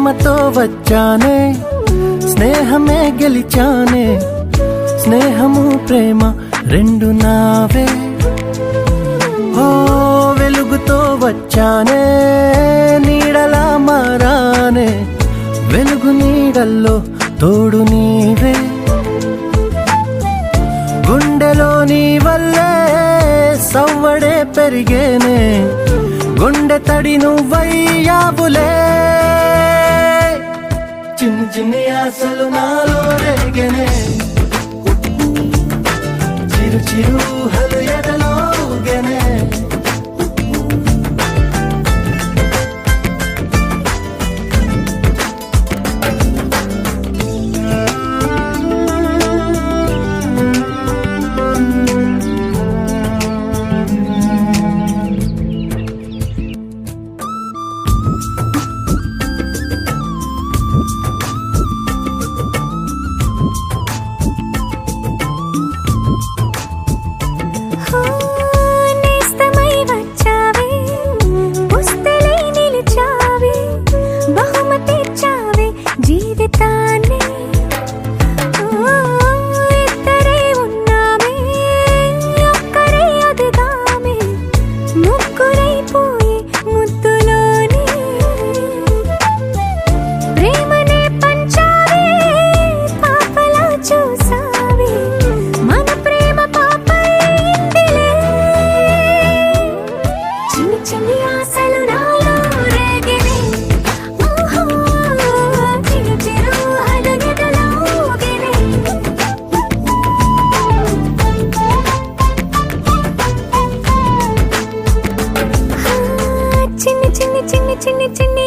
ప్రేమతో వచ్చానే స్నేహమే గెలిచానే స్నేహము ప్రేమ రెండు నావే ఓ వెలుగుతో వచ్చానే నీడలా మారానే వెలుగు నీడల్లో తోడు నీవే గుండెలో నీ వల్లే సవ్వడే పెరిగేనే గుండె తడి నువ్వయ్యావులే చిన్ని చిన్ని ఆశలు నాలో రేగనే చిరు చిరు హలు ఎదలో ఊగెనే నేస్తమై వచ్చావే పుస్తలై నిలిచావే బహుమతి ఇచ్చావే జీవితాన్ని ఇద్దరే ఉన్నామే ఒక్కరే అదిగామే ముగ్గురైపోయి ముద్దులోని ప్రేమనే పంచావే పాపలా చూసావే మన ప్రేమ పాపైందిలే చిన్ని చిన్ని ఆశలు నాలో రేగినే ఓహో చిరు చిరు అడుగులలో ఊగినే చిన్ని చిన్ని చిన్ని చిన్ని చిన్ని